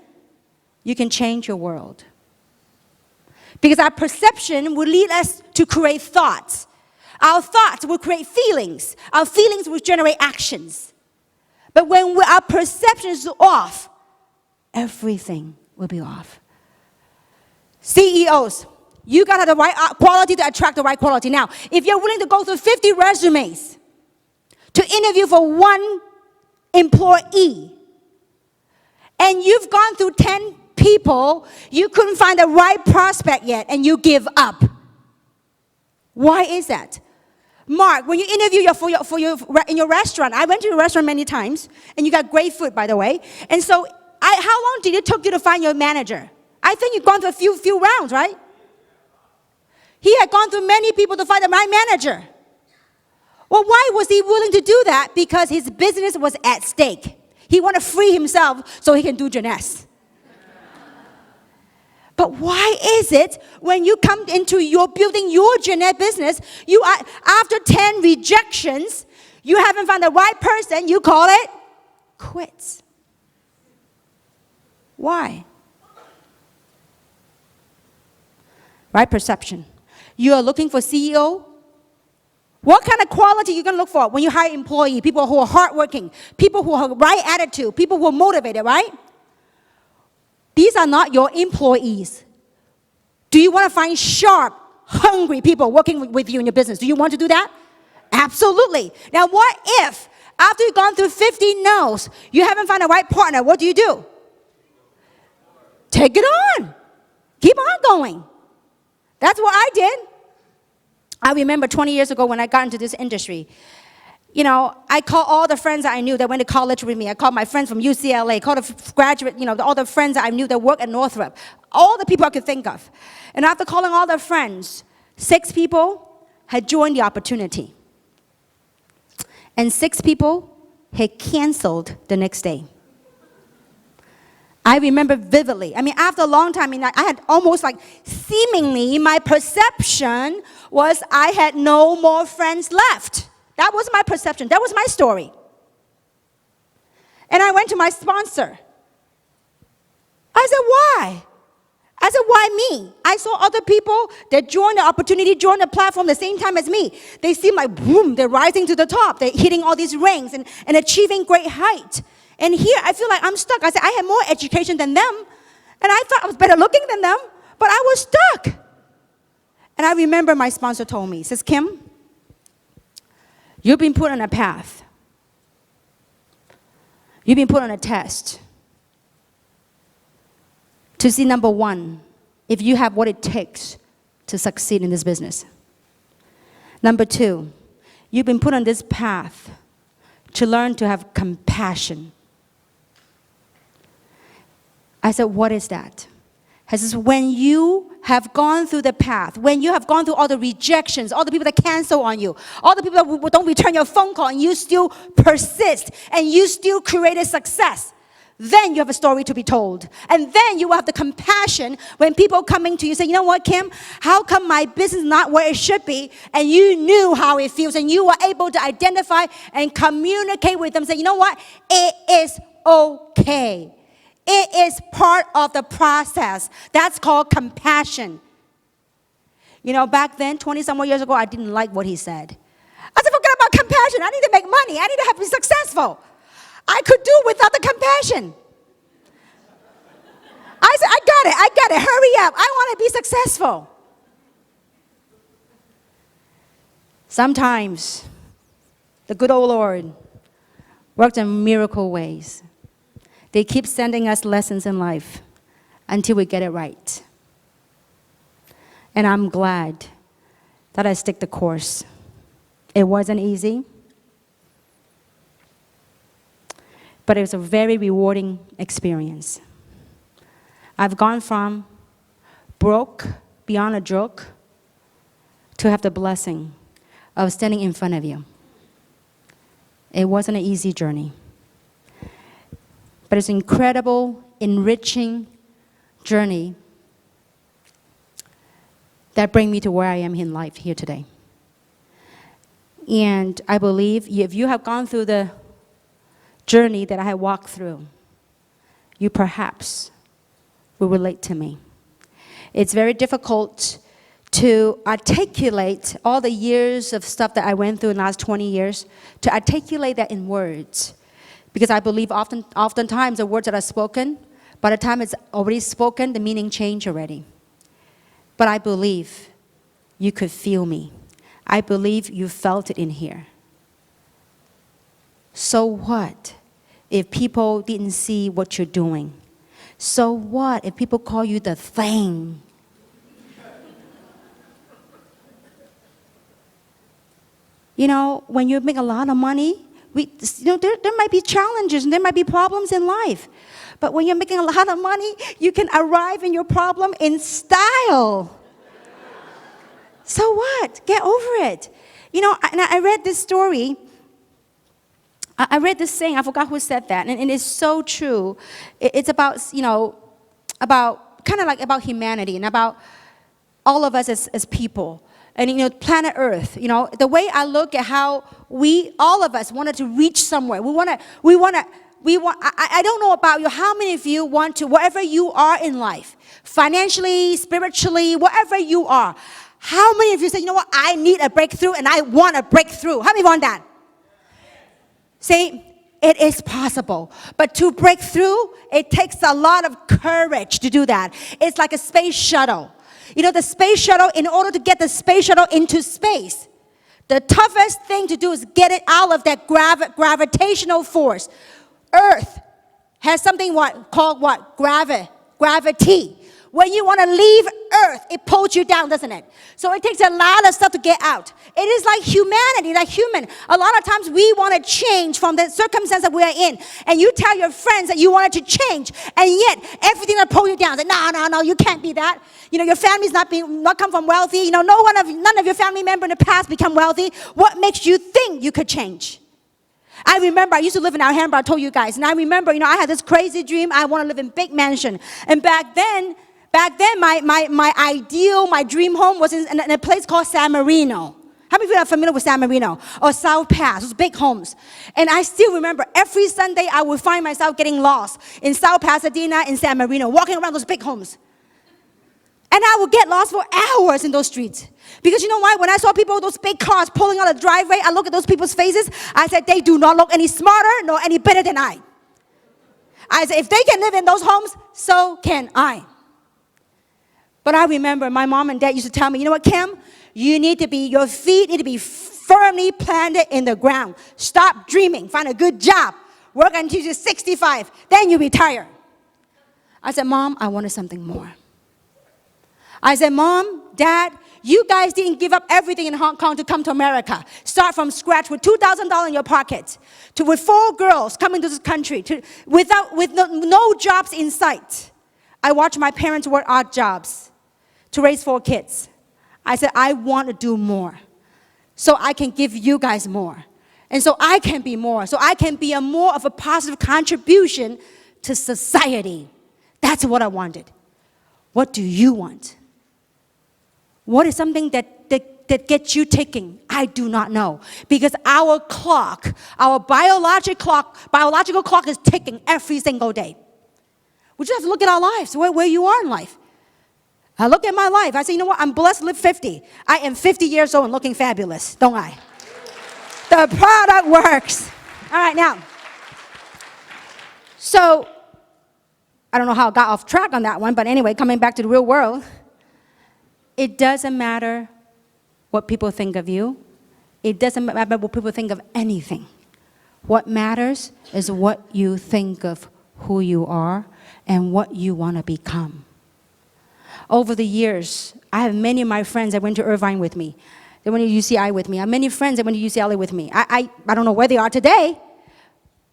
you can change your world. Because our perception will lead us to create thoughts. Our thoughts will create feelings. Our feelings will generate actions. But when our perception is off, everything will be off. CEOs, you got to have the right quality to attract the right quality. Now, if you're willing to go through 50 resumes to interview for one employee, and you've gone through 10 people, you couldn't find the right prospect yet, and you give up. Why is that? Mark, when you interview in your restaurant, I went to your restaurant many times, and you got great food, by the way. And so, how long did it take you to find your manager? I think you've gone through a few rounds, right? He had gone through many people to find the right manager. Well, why was he willing to do that? Because his business was at stake. He wanted to free himself so he can do Jeunesse. But why is it when you come into your building your Jeunesse business, you are, after 10 rejections, you haven't found the right person, you call it quits? Why? Right perception. You are looking for CEO. What kind of quality are you going to look for when you hire employee? People who are hardworking, people who have right attitude, people who are motivated, right? These are not your employees. Do you want to find sharp, hungry people working with you in your business? Do you want to do that? Absolutely. Now, what if, after you've gone through 50 no's, you haven't found the right partner? What do? Take it on. Keep on going. That's what I did. I remember 20 years ago when I got into this industry. You know, I called all the friends that I knew that went to college with me. I called my friends from UCLA, called the graduate, all the friends that I knew that worked at Northrop. All the people I could think of. And after calling all their friends, 6 people had joined the opportunity. And 6 people had canceled the next day. I remember vividly. I mean, after a long time, I had almost like seemingly my perception was I had no more friends left. That was my perception. That was my story. And I went to my sponsor. I said, why? I said, why me? I saw other people that joined the opportunity, joined the platform the same time as me. They seem like, boom, they're rising to the top. They're hitting all these rings and achieving great height. And here, I feel like I'm stuck. I said, I had more education than them. And I thought I was better looking than them. But I was stuck. And I remember my sponsor told me, he says, Kim, you've been put on a path. You've been put on a test to see, number one, if you have what it takes to succeed in this business. Number 2, you've been put on this path to learn to have compassion. I said, what is that? He says, when you have gone through the path, when you have gone through all the rejections, all the people that cancel on you, all the people that don't return your phone call, and you still persist, and you still create a success, then you have a story to be told. And then you will have the compassion when people coming to you say, you know what, Kim, how come my business is not where it should be? And you knew how it feels, and you were able to identify and communicate with them, say, you know what, it is okay. It is part of the process. That's called compassion. You know, back then, 20-some more years ago, I didn't like what he said. I said, forget about compassion. I need to make money. I need to have to be successful. I could do without the compassion. I said, I got it. Hurry up. I want to be successful. Sometimes, the good old Lord works in miracle ways. They keep sending us lessons in life until we get it right. And I'm glad that I stick the course. It wasn't easy, but it was a very rewarding experience. I've gone from broke beyond a joke to have the blessing of standing in front of you. It wasn't an easy journey. But it's an incredible, enriching journey that brings me to where I am in life here today. And I believe if you have gone through the journey that I have walked through, you perhaps will relate to me. It's very difficult to articulate all the years of stuff that I went through in the last 20 years, to articulate that in words. Because I believe oftentimes the words that are spoken, by the time it's already spoken, the meaning changed already. But I believe you could feel me. I believe you felt it in here. So what if people didn't see what you're doing? So what if people call you the thing? You know, when you make a lot of money, there might be challenges and there might be problems in life. But when you're making a lot of money, you can arrive in your problem in style. So what? Get over it. You know, and I read this story. I read this saying, I forgot who said that, and it's so true. It's about, about kind of like about humanity and about all of us as people. And, planet Earth, the way I look at how all of us wanted to reach somewhere. I don't know about you, how many of you want to, wherever you are in life, financially, spiritually, wherever you are, how many of you say, you know what, I need a breakthrough and I want a breakthrough? How many want that? See, it is possible. But to break through, it takes a lot of courage to do that. It's like a space shuttle. The space shuttle, in order to get the space shuttle into space, the toughest thing to do is get it out of that gravitational force. Earth has something called gravity. When you want to leave Earth, it pulls you down, doesn't it? So it takes a lot of stuff to get out. It is like humanity, like human. A lot of times we want to change from the circumstance that we are in. And you tell your friends that you wanted to change, and yet everything will pull you down. Like, no, you can't be that. Your family's not come from wealthy. None of your family members in the past become wealthy. What makes you think you could change? I remember I used to live in Alhambra, I told you guys. And I remember, I had this crazy dream. I want to live in a big mansion. And back then, my ideal, my dream home was in a place called San Marino. How many of you are familiar with San Marino? Or South Pass, those big homes. And I still remember every Sunday I would find myself getting lost in South Pasadena, in San Marino, walking around those big homes. And I would get lost for hours in those streets. Because you know why? When I saw people with those big cars pulling out a driveway, I look at those people's faces. I said, they do not look any smarter nor any better than I. I said, if they can live in those homes, so can I. But I remember my mom and dad used to tell me, you know what, Kim? Your feet need to be firmly planted in the ground. Stop dreaming. Find a good job. Work until you're 65. Then you retire. I said, Mom, I wanted something more. I said, Mom, Dad, you guys didn't give up everything in Hong Kong to come to America. Start from scratch with $2,000 in your pocket. With 4 girls coming to this country. With no jobs in sight. I watched my parents work odd jobs to raise 4 kids. I said, I want to do more. So I can give you guys more. And so I can be more. So I can be more of a positive contribution to society. That's what I wanted. What do you want? What is something that gets you ticking? I do not know. Because our clock, our biological clock is ticking every single day. We just have to look at our lives, where you are in life. I look at my life. I say, you know what? I'm blessed to live 50. I am 50 years old and looking fabulous, don't I? The product works. All right, now. So, I don't know how I got off track on that one, but anyway, coming back to the real world. It doesn't matter what people think of you. It doesn't matter what people think of anything. What matters is what you think of who you are and what you want to become. Over the years, I have many of my friends that went to Irvine with me. They went to UCI with me. I have many friends that went to UCLA with me. I don't know where they are today,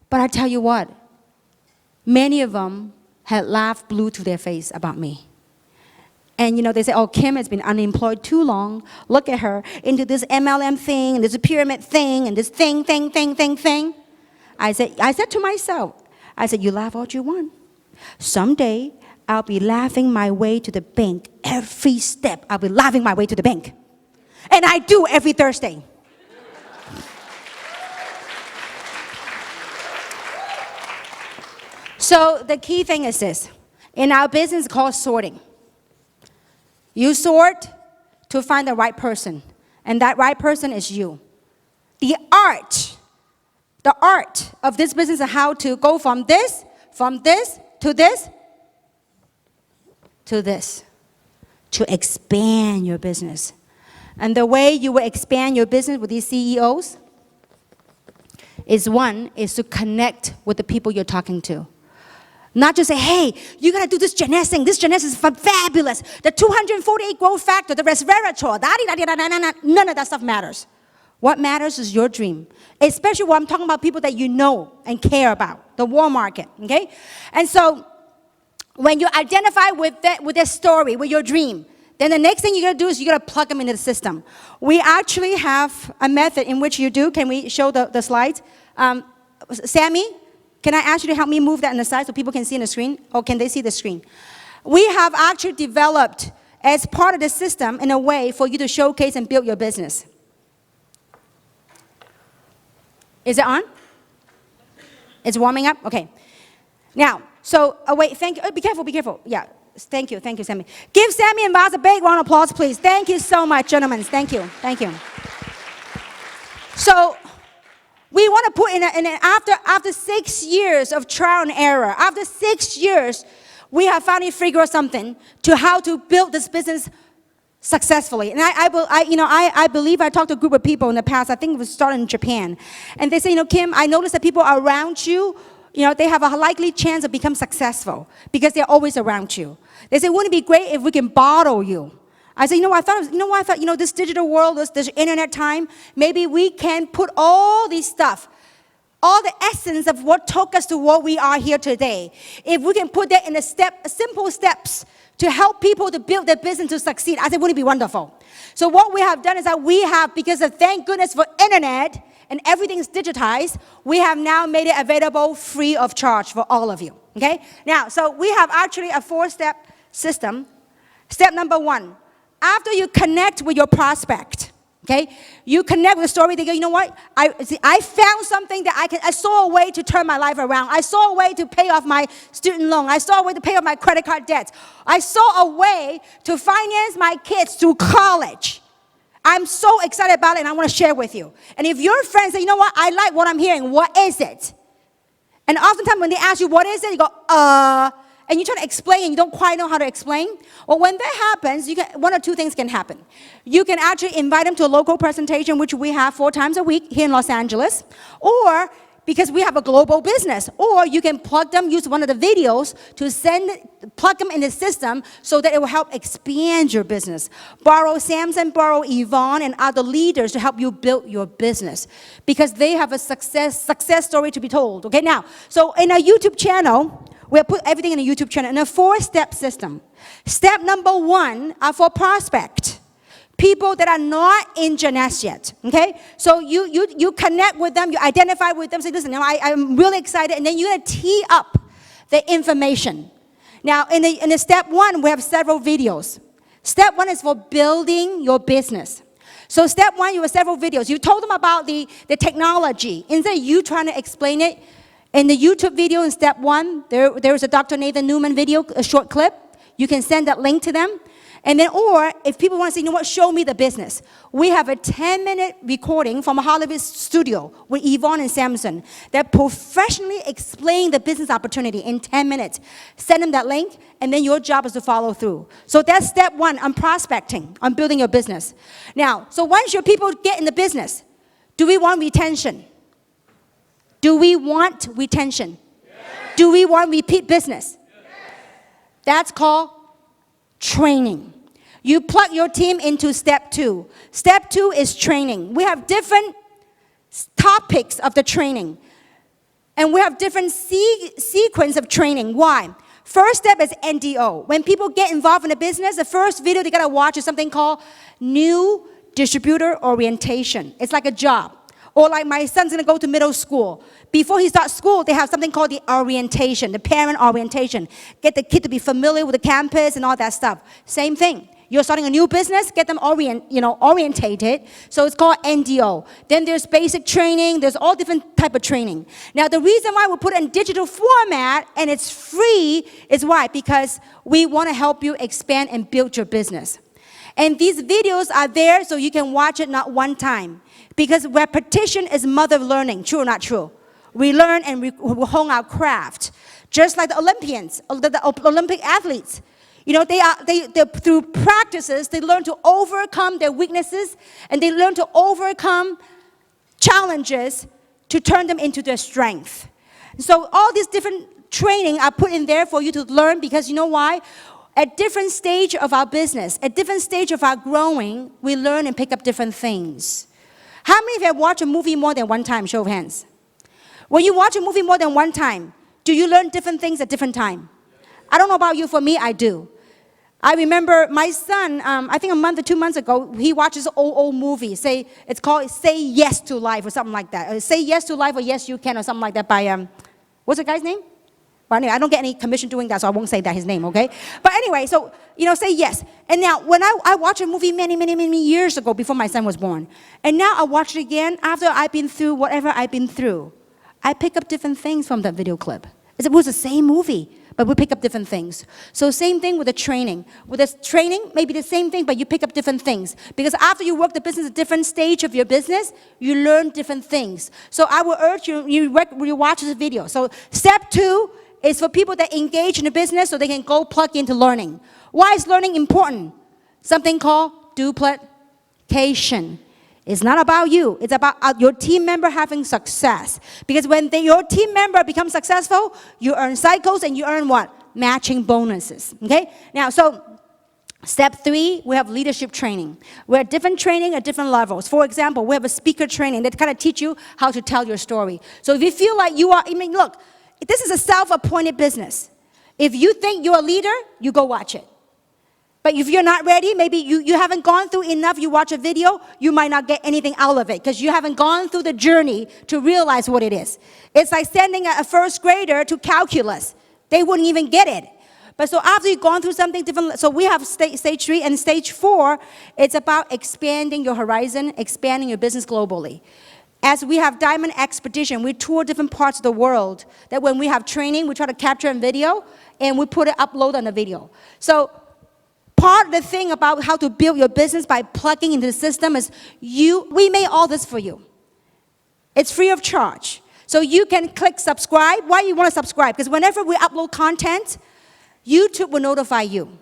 but I tell you what, many of them had laughed blue to their face about me. And they say, oh, Kim has been unemployed too long. Look at her into this MLM thing, and this pyramid thing, and this thing. I said to myself, you laugh what you want. Someday, I'll be laughing my way to the bank. Every step, I'll be laughing my way to the bank. And I do every Thursday. So the key thing is this. In our business, it's called sorting. You sort to find the right person. And that right person is you. The art of this business is how to go from this, to this, to this, to expand your business. And the way you will expand your business with these CEOs is to connect with the people you're talking to. Not just say, hey, you gotta do this Jeunesse thing. This Jeunesse is fabulous. The 248 growth factor, the resveratrol, none of that stuff matters. What matters is your dream. Especially when I'm talking about people that you know and care about, the war market, okay? And so, when you identify with their story, with your dream, then the next thing you're gonna do is you're gonna plug them into the system. We actually have a method in which you do. Can we show the slides? Sammy, can I ask you to help me move that on the side so people can see on the screen? Or can they see the screen? We have actually developed as part of the system in a way for you to showcase and build your business. Is it on? It's warming up? Okay. Now, so, wait, thank you. Oh, be careful. Yeah, thank you, Sammy. Give Sammy and Vaz a big round of applause, please. Thank you so much, gentlemen. Thank you. So, we want to put in after 6 years of trial and error, after 6 years, we have finally figured out something to how to build this business successfully. And I believe I talked to a group of people in the past, I think it was started in Japan. And they say, Kim, I noticed that people around you, they have a likely chance of become successful because they're always around you. They say, wouldn't it be great if we can bottle you? I said, I thought, this digital world, this internet time, maybe we can put all this stuff, all the essence of what took us to what we are here today. If we can put that in simple steps to help people to build their business to succeed, I said, wouldn't it be wonderful? So what we have done is that because of thank goodness for internet and everything is digitized, we have now made it available free of charge for all of you, okay? Now, so we have actually a 4-step system. Step number 1. After you connect with your prospect, okay, you connect with the story, they go, you know what, I found something that I saw a way to turn my life around. I saw a way to pay off my student loan. I saw a way to pay off my credit card debts. I saw a way to finance my kids through college. I'm so excited about it and I want to share with you. And if your friends say, you know what, I like what I'm hearing, what is it? And oftentimes when they ask you what is it, you go, and you try to explain and you don't quite know how to explain. Well, when that happens, one or two things can happen. You can actually invite them to a local presentation, which we have 4 times a week here in Los Angeles, or because we have a global business, or you can plug them, use one of the videos to plug them in the system so that it will help expand your business. Borrow Samson, borrow Yvonne and other leaders to help you build your business because they have a success story to be told. Okay, now, so in our YouTube channel, we have put everything in a YouTube channel in a 4-step system. Step number 1 are for prospect. People that are not in Jeunesse yet, okay? So you connect with them, you identify with them, say, listen, I'm really excited, and then you're gonna tee up the information. Now, in the step 1, we have several videos. Step 1 is for building your business. So step 1, you have several videos. You told them about the technology. Instead of you trying to explain it, in the YouTube video in step 1, there is a Dr. Nathan Newman video, a short clip. You can send that link to them. And then, or if people want to say, you know what, show me the business. We have a 10-minute recording from a Hollywood studio with Yvonne and Samson that professionally explain the business opportunity in 10 minutes. Send them that link, and then your job is to follow through. So that's step 1 on prospecting, on building your business. Now, so once your people get in the business, do we want retention? Do we want retention? Yes. Do we want repeat business? Yes. That's called training. You plug your team into step 2. Step 2 is training. We have different topics of the training. And we have different sequence of training. Why? First step is NDO. When people get involved in the business, the first video they gotta watch is something called New Distributor Orientation. It's like a job. Or like my son's gonna go to middle school. Before he starts school, they have something called the orientation, the parent orientation. Get the kid to be familiar with the campus and all that stuff. Same thing. You're starting a new business, get them orientated. So it's called NDO. Then there's basic training. There's all different type of training. Now the reason why we put it in digital format and it's free is why? Because we want to help you expand and build your business. And these videos are there so you can watch it not one time. Because repetition is mother of learning. True or not true? We learn and we hone our craft. Just like the Olympians, the Olympic athletes. You know, they through practices, they learn to overcome their weaknesses and they learn to overcome challenges to turn them into their strength. So all these different training are put in there for you to learn because you know why? At different stage of our business, at different stage of our growing, we learn and pick up different things. How many of you have watched a movie more than one time? Show of hands. When you watch a movie more than one time, do you learn different things at different time? I don't know about you, for me, I do. I remember my son, I think a month or 2 months ago, he watches an old movie. It's called Say Yes to Life or something like that. Say Yes to Life or Yes You Can or something like that by, what's the guy's name? But anyway, I don't get any commission doing that, so I won't say that his name, okay? But anyway, so, you know, say yes. And now, when I watched a movie many years ago before my son was born, and now I watch it again after I've been through whatever I've been through, I pick up different things from that video clip. It was the same movie, but we pick up different things. So same thing with the training. With the training, maybe the same thing, but you pick up different things. Because after you work the business at a different stage of your business, you learn different things. So I will urge you, you watch this video. So step 2 is for people that engage in the business so they can go plug into learning. Why is learning important? Something called duplication. It's not about you. It's about your team member having success. Because when your team member becomes successful, you earn cycles and you earn what? Matching bonuses. Okay? Now, so step 3, we have leadership training. We have different training at different levels. For example, we have a speaker training that kind of teach you how to tell your story. So if you feel like you are, I mean, look, this is a self-appointed business. If you think you're a leader, you go watch it. But if you're not ready, maybe you haven't gone through enough, you watch a video, you might not get anything out of it because you haven't gone through the journey to realize what it is. It's like sending a first grader to calculus. They wouldn't even get it. But so after you've gone through something different, so we have stage 3 and stage 4, it's about expanding your horizon, expanding your business globally. As we have Diamond Expedition, we tour different parts of the world. That when we have training, we try to capture in video, and we put it upload on the video. So part of the thing about how to build your business by plugging into the system is we made all this for you. It's free of charge. So you can click subscribe. Why you want to subscribe? Because whenever we upload content, YouTube will notify you.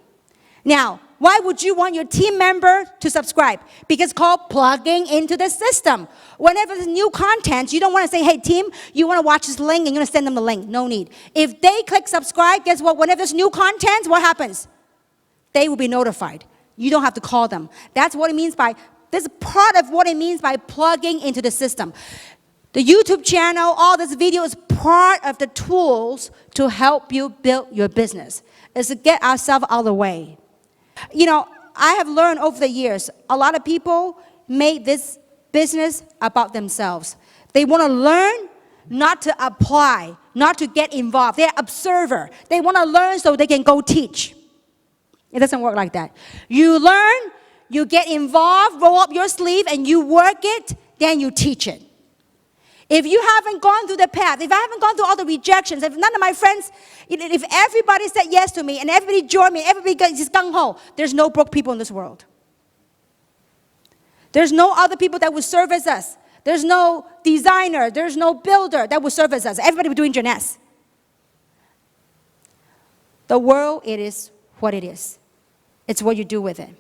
Now, why would you want your team member to subscribe? Because it's called plugging into the system. Whenever there's new content, you don't want to say, hey, team, you want to watch this link, and you're going to send them the link. No need. If they click subscribe, guess what? Whenever there's new content, what happens? They will be notified. You don't have to call them. That's what it means by, this is part of what it means by plugging into the system. The YouTube channel, all this video is part of the tools to help you build your business. Is to get ourselves out of the way. You know, I have learned over the years, a lot of people make this business about themselves. They want to learn, not to apply, not to get involved. They're observer. They want to learn so they can go teach. It doesn't work like that. You learn, you get involved, roll up your sleeve, and you work it, then you teach it. If you haven't gone through the path, if I haven't gone through all the rejections, if none of my friends, if everybody said yes to me and everybody joined me, everybody is gung-ho, there's no broke people in this world. There's no other people that would service us. There's no designer, there's no builder that would service us. Everybody would do engineers. The world, it is what it is. It's what you do with it.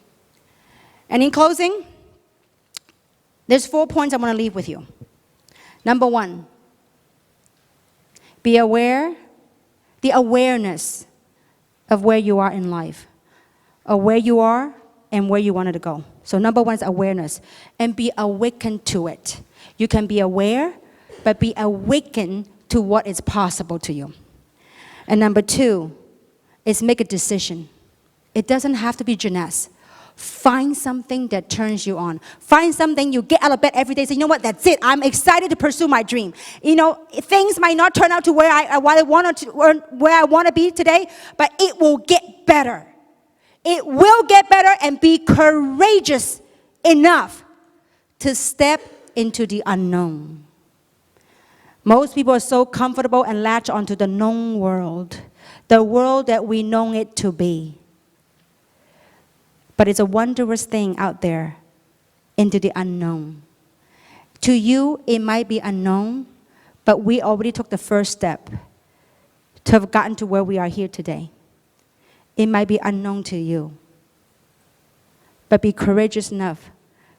And in closing, there's 4 points I want to leave with you. Number 1, be aware, the awareness of where you are in life, of where you are and where you wanted to go. So number 1 is awareness, and be awakened to it. You can be aware, but be awakened to what is possible to you. And number 2 is make a decision. It doesn't have to be Jeunesse. Find something that turns you on. Find something you get out of bed every day and say, you know what, that's it. I'm excited to pursue my dream. You know, things might not turn out to where I want to be today, but it will get better. It will get better, and be courageous enough to step into the unknown. Most people are so comfortable and latch onto the known world, the world that we know it to be. But it's a wondrous thing out there into the unknown. To you, it might be unknown, but we already took the first step to have gotten to where we are here today. It might be unknown to you, but be courageous enough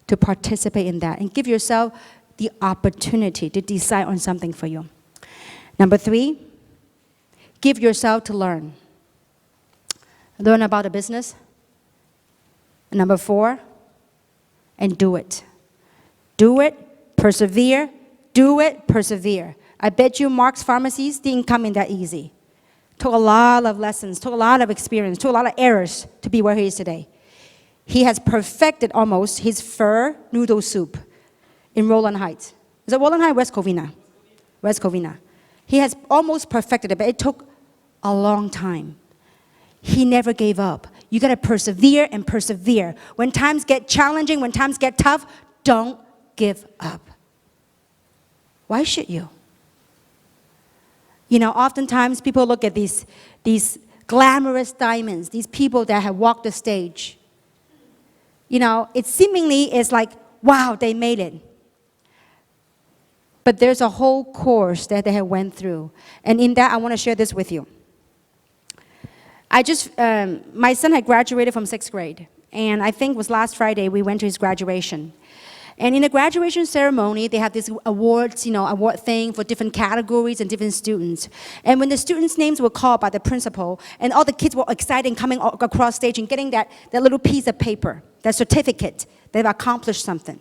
to participate in that and give yourself the opportunity to decide on something for you. Number 3, give yourself to learn. Learn about the business. Number 4, and do it. Do it, persevere, do it, persevere. I bet you Mark's Pharmacies didn't come in that easy. Took a lot of lessons, took a lot of experience, took a lot of errors to be where he is today. He has perfected almost his pho noodle soup in Rowland Heights. Is it Rowland Heights, West Covina? West Covina. He has almost perfected it, but it took a long time. He never gave up. You got to persevere and persevere. When times get challenging, when times get tough, don't give up. Why should you? You know, oftentimes people look at these glamorous diamonds, these people that have walked the stage. You know, it seemingly is like, wow, they made it. But there's a whole course that they have went through. And in that, I want to share this with you. My son had graduated from 6th grade. And I think it was last Friday, we went to his graduation. And in the graduation ceremony, they have this awards, award thing for different categories and different students. And when the students' names were called by the principal, and all the kids were excited and coming across stage and getting that little piece of paper, that certificate, they've accomplished something.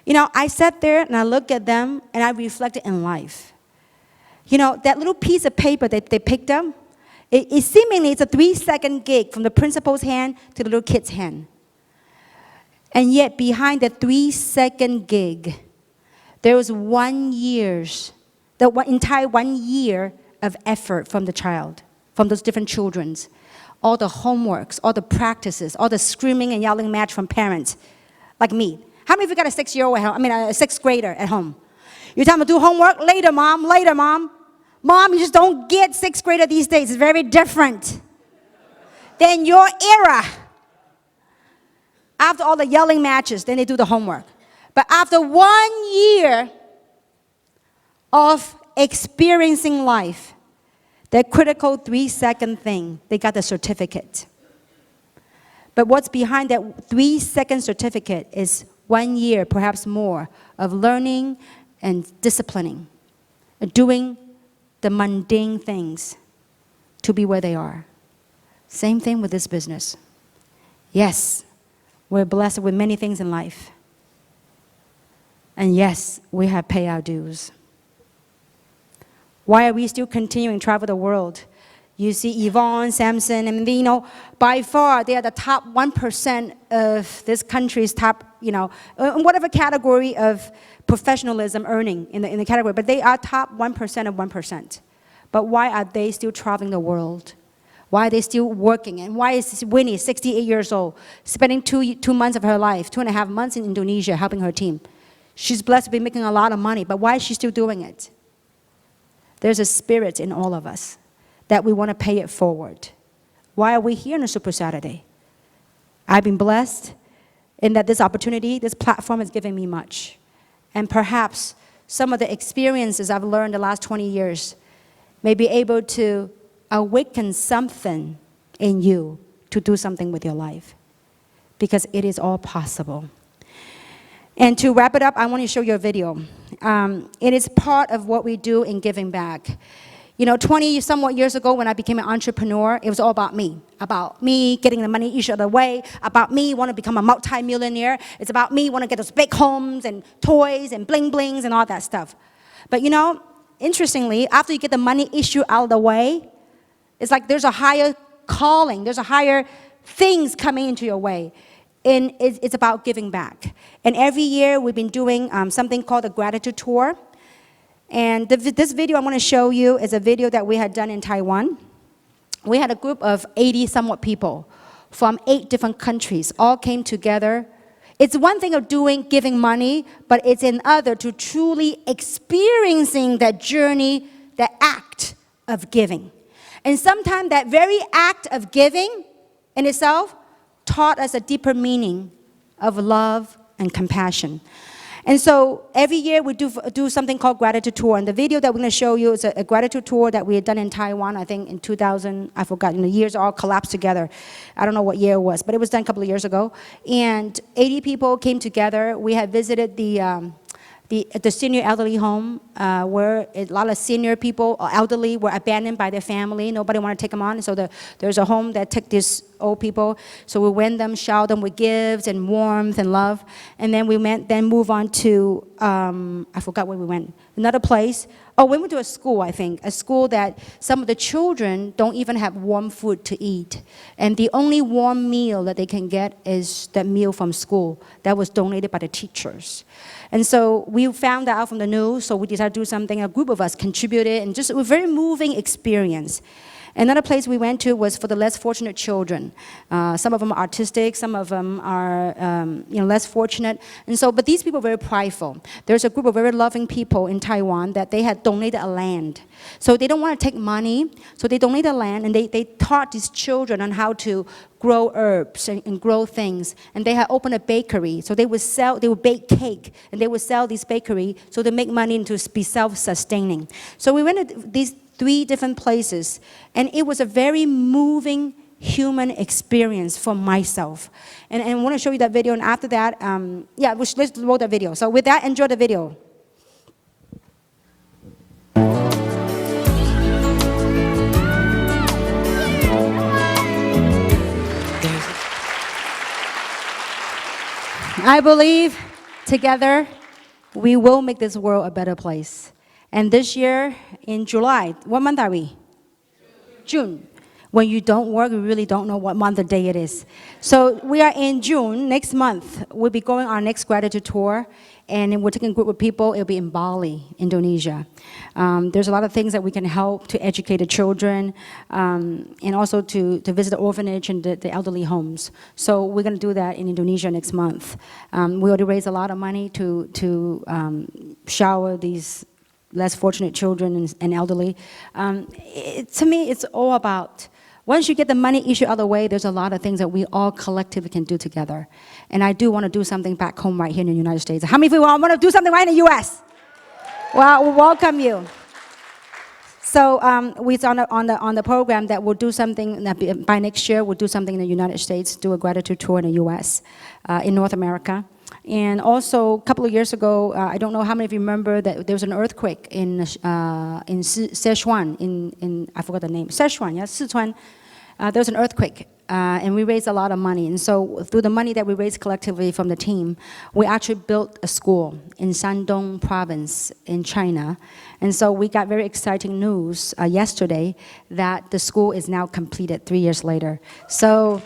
You know, I sat there and I looked at them and I reflected in life. You know, that little piece of paper that they picked up, it seemingly it's a 3-second gig from the principal's hand to the little kid's hand. And yet behind the 3-second gig, there was entire 1 year of effort from the child, from those different children's. All the homeworks, all the practices, all the screaming and yelling match from parents, like me. How many of you got a 6-year-old at home? A 6th grader at home? You tell them to do homework? Later, Mom, later, Mom. Mom, you just don't get 6th grader these days. It's very different than your era. After all the yelling matches, then they do the homework. But after 1 year of experiencing life, that critical 3-second thing, they got the certificate. But what's behind that 3-second certificate is 1 year, perhaps more, of learning and disciplining, doing the mundane things to be where they are. Same thing with this business. Yes, we're blessed with many things in life. And yes, we have paid our dues. Why are we still continuing to travel the world? You see Yvonne, Samson, and by far they are the top 1% of this country's top, in whatever category of professionalism earning in the category. But they are top 1% of 1%. But why are they still traveling the world? Why are they still working? And why is Winnie, 68 years old, spending 2 months of her life, 2.5 months in Indonesia helping her team? She's blessed to be making a lot of money, but why is she still doing it? There's a spirit in all of us that we want to pay it forward. Why are we here on a Super Saturday? I've been blessed in that this opportunity, this platform has given me much. And perhaps some of the experiences I've learned the last 20 years may be able to awaken something in you to do something with your life. Because it is all possible. And to wrap it up, I want to show you a video. It is part of what we do in giving back. 20 somewhat years ago when I became an entrepreneur, it was all about me getting the money each other way, about me want to become a multi-millionaire. It's about me want to get those big homes and toys and bling-blings and all that stuff. But interestingly, after you get the money issue out of the way, it's like there's a higher calling, there's a higher things coming into your way. And it's about giving back. And every year we've been doing something called the Gratitude Tour. And this video I want to show you is a video that we had done in Taiwan. We had a group of 80 somewhat people from 8 different countries all came together. It's one thing of giving money, but it's another to truly experiencing that journey, that act of giving. And sometimes that very act of giving in itself taught us a deeper meaning of love and compassion. And so every year we do something called Gratitude Tour. And the video that we're going to show you is a gratitude tour that we had done in Taiwan, I think in 2000, I forgot, the years all collapsed together. I don't know what year it was, but it was done a couple of years ago. And 80 people came together. We had visited the senior elderly home where a lot of senior people, elderly, were abandoned by their family. Nobody wanted to take them on. So there's a home that took these old people. So we went them, showered them with gifts and warmth and love. And then we move on to, I forgot where we went, another place. Oh, we went to a school, I think, a school that some of the children don't even have warm food to eat. And the only warm meal that they can get is that meal from school that was donated by the teachers. And so we found that out from the news, so we decided to do something. A group of us contributed, and just a very moving experience. Another place we went to was for the less fortunate children. Some of them are artistic, some of them are less fortunate. And so, but these people are very prideful. There's a group of very loving people in Taiwan that they had donated a land. So they don't want to take money, so they donated land, and they taught these children on how to grow herbs and grow things. And they had opened a bakery, so they would bake cake, and they would sell this bakery so they make money and to be self-sustaining. So we went to these 3 different places, and it was a very moving human experience for myself. And I want to show you that video, and after that, let's roll that video. So with that, enjoy the video. I believe together we will make this world a better place. And this year, in July, what month are we? June. When you don't work, you really don't know what month or day it is. So we are in June, next month. We'll be going on our next gratitude tour. And we're taking a group of people. It'll be in Bali, Indonesia. There's a lot of things that we can help to educate the children and also to visit the orphanage and the elderly homes. So we're going to do that in Indonesia next month. We already raised a lot of money to shower these less fortunate children and elderly. To me, it's all about, once you get the money issue out of the way, there's a lot of things that we all collectively can do together. And I do want to do something back home right here in the United States. How many of you want to do something right in the U.S.? Well, we welcome you. So we're on the program that we'll do something, that by next year, we'll do something in the United States, do a gratitude tour in the U.S., in North America. And also, a couple of years ago, I don't know how many of you remember that there was an earthquake in Sichuan, in I forgot the name, Sichuan, yeah, Sichuan. There was an earthquake, and we raised a lot of money. And so through the money that we raised collectively from the team, we actually built a school in Shandong province in China. And so we got very exciting news yesterday that the school is now completed 3 years later. So.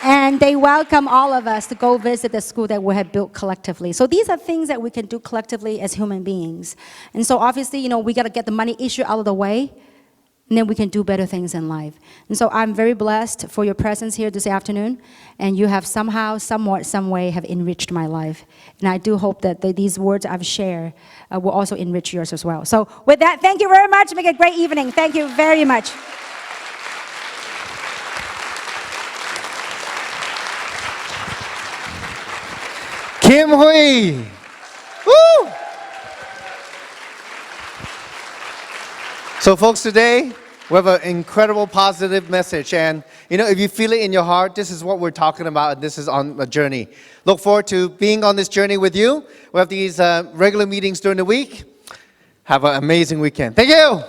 And they welcome all of us to go visit the school that we have built collectively. So these are things that we can do collectively as human beings. And so obviously, we got to get the money issue out of the way, and then we can do better things in life. And so I'm very blessed for your presence here this afternoon, and you have somehow, somewhat, some way have enriched my life. And I do hope that these words I've shared will also enrich yours as well. So with that, thank you very much. Make it a great evening. Thank you very much. Kim Hui. Woo! So folks, today we have an incredible positive message, and if you feel it in your heart, this is what we're talking about, and this is on a journey. Look forward to being on this journey with you. We have these regular meetings during the week. Have an amazing weekend. Thank you.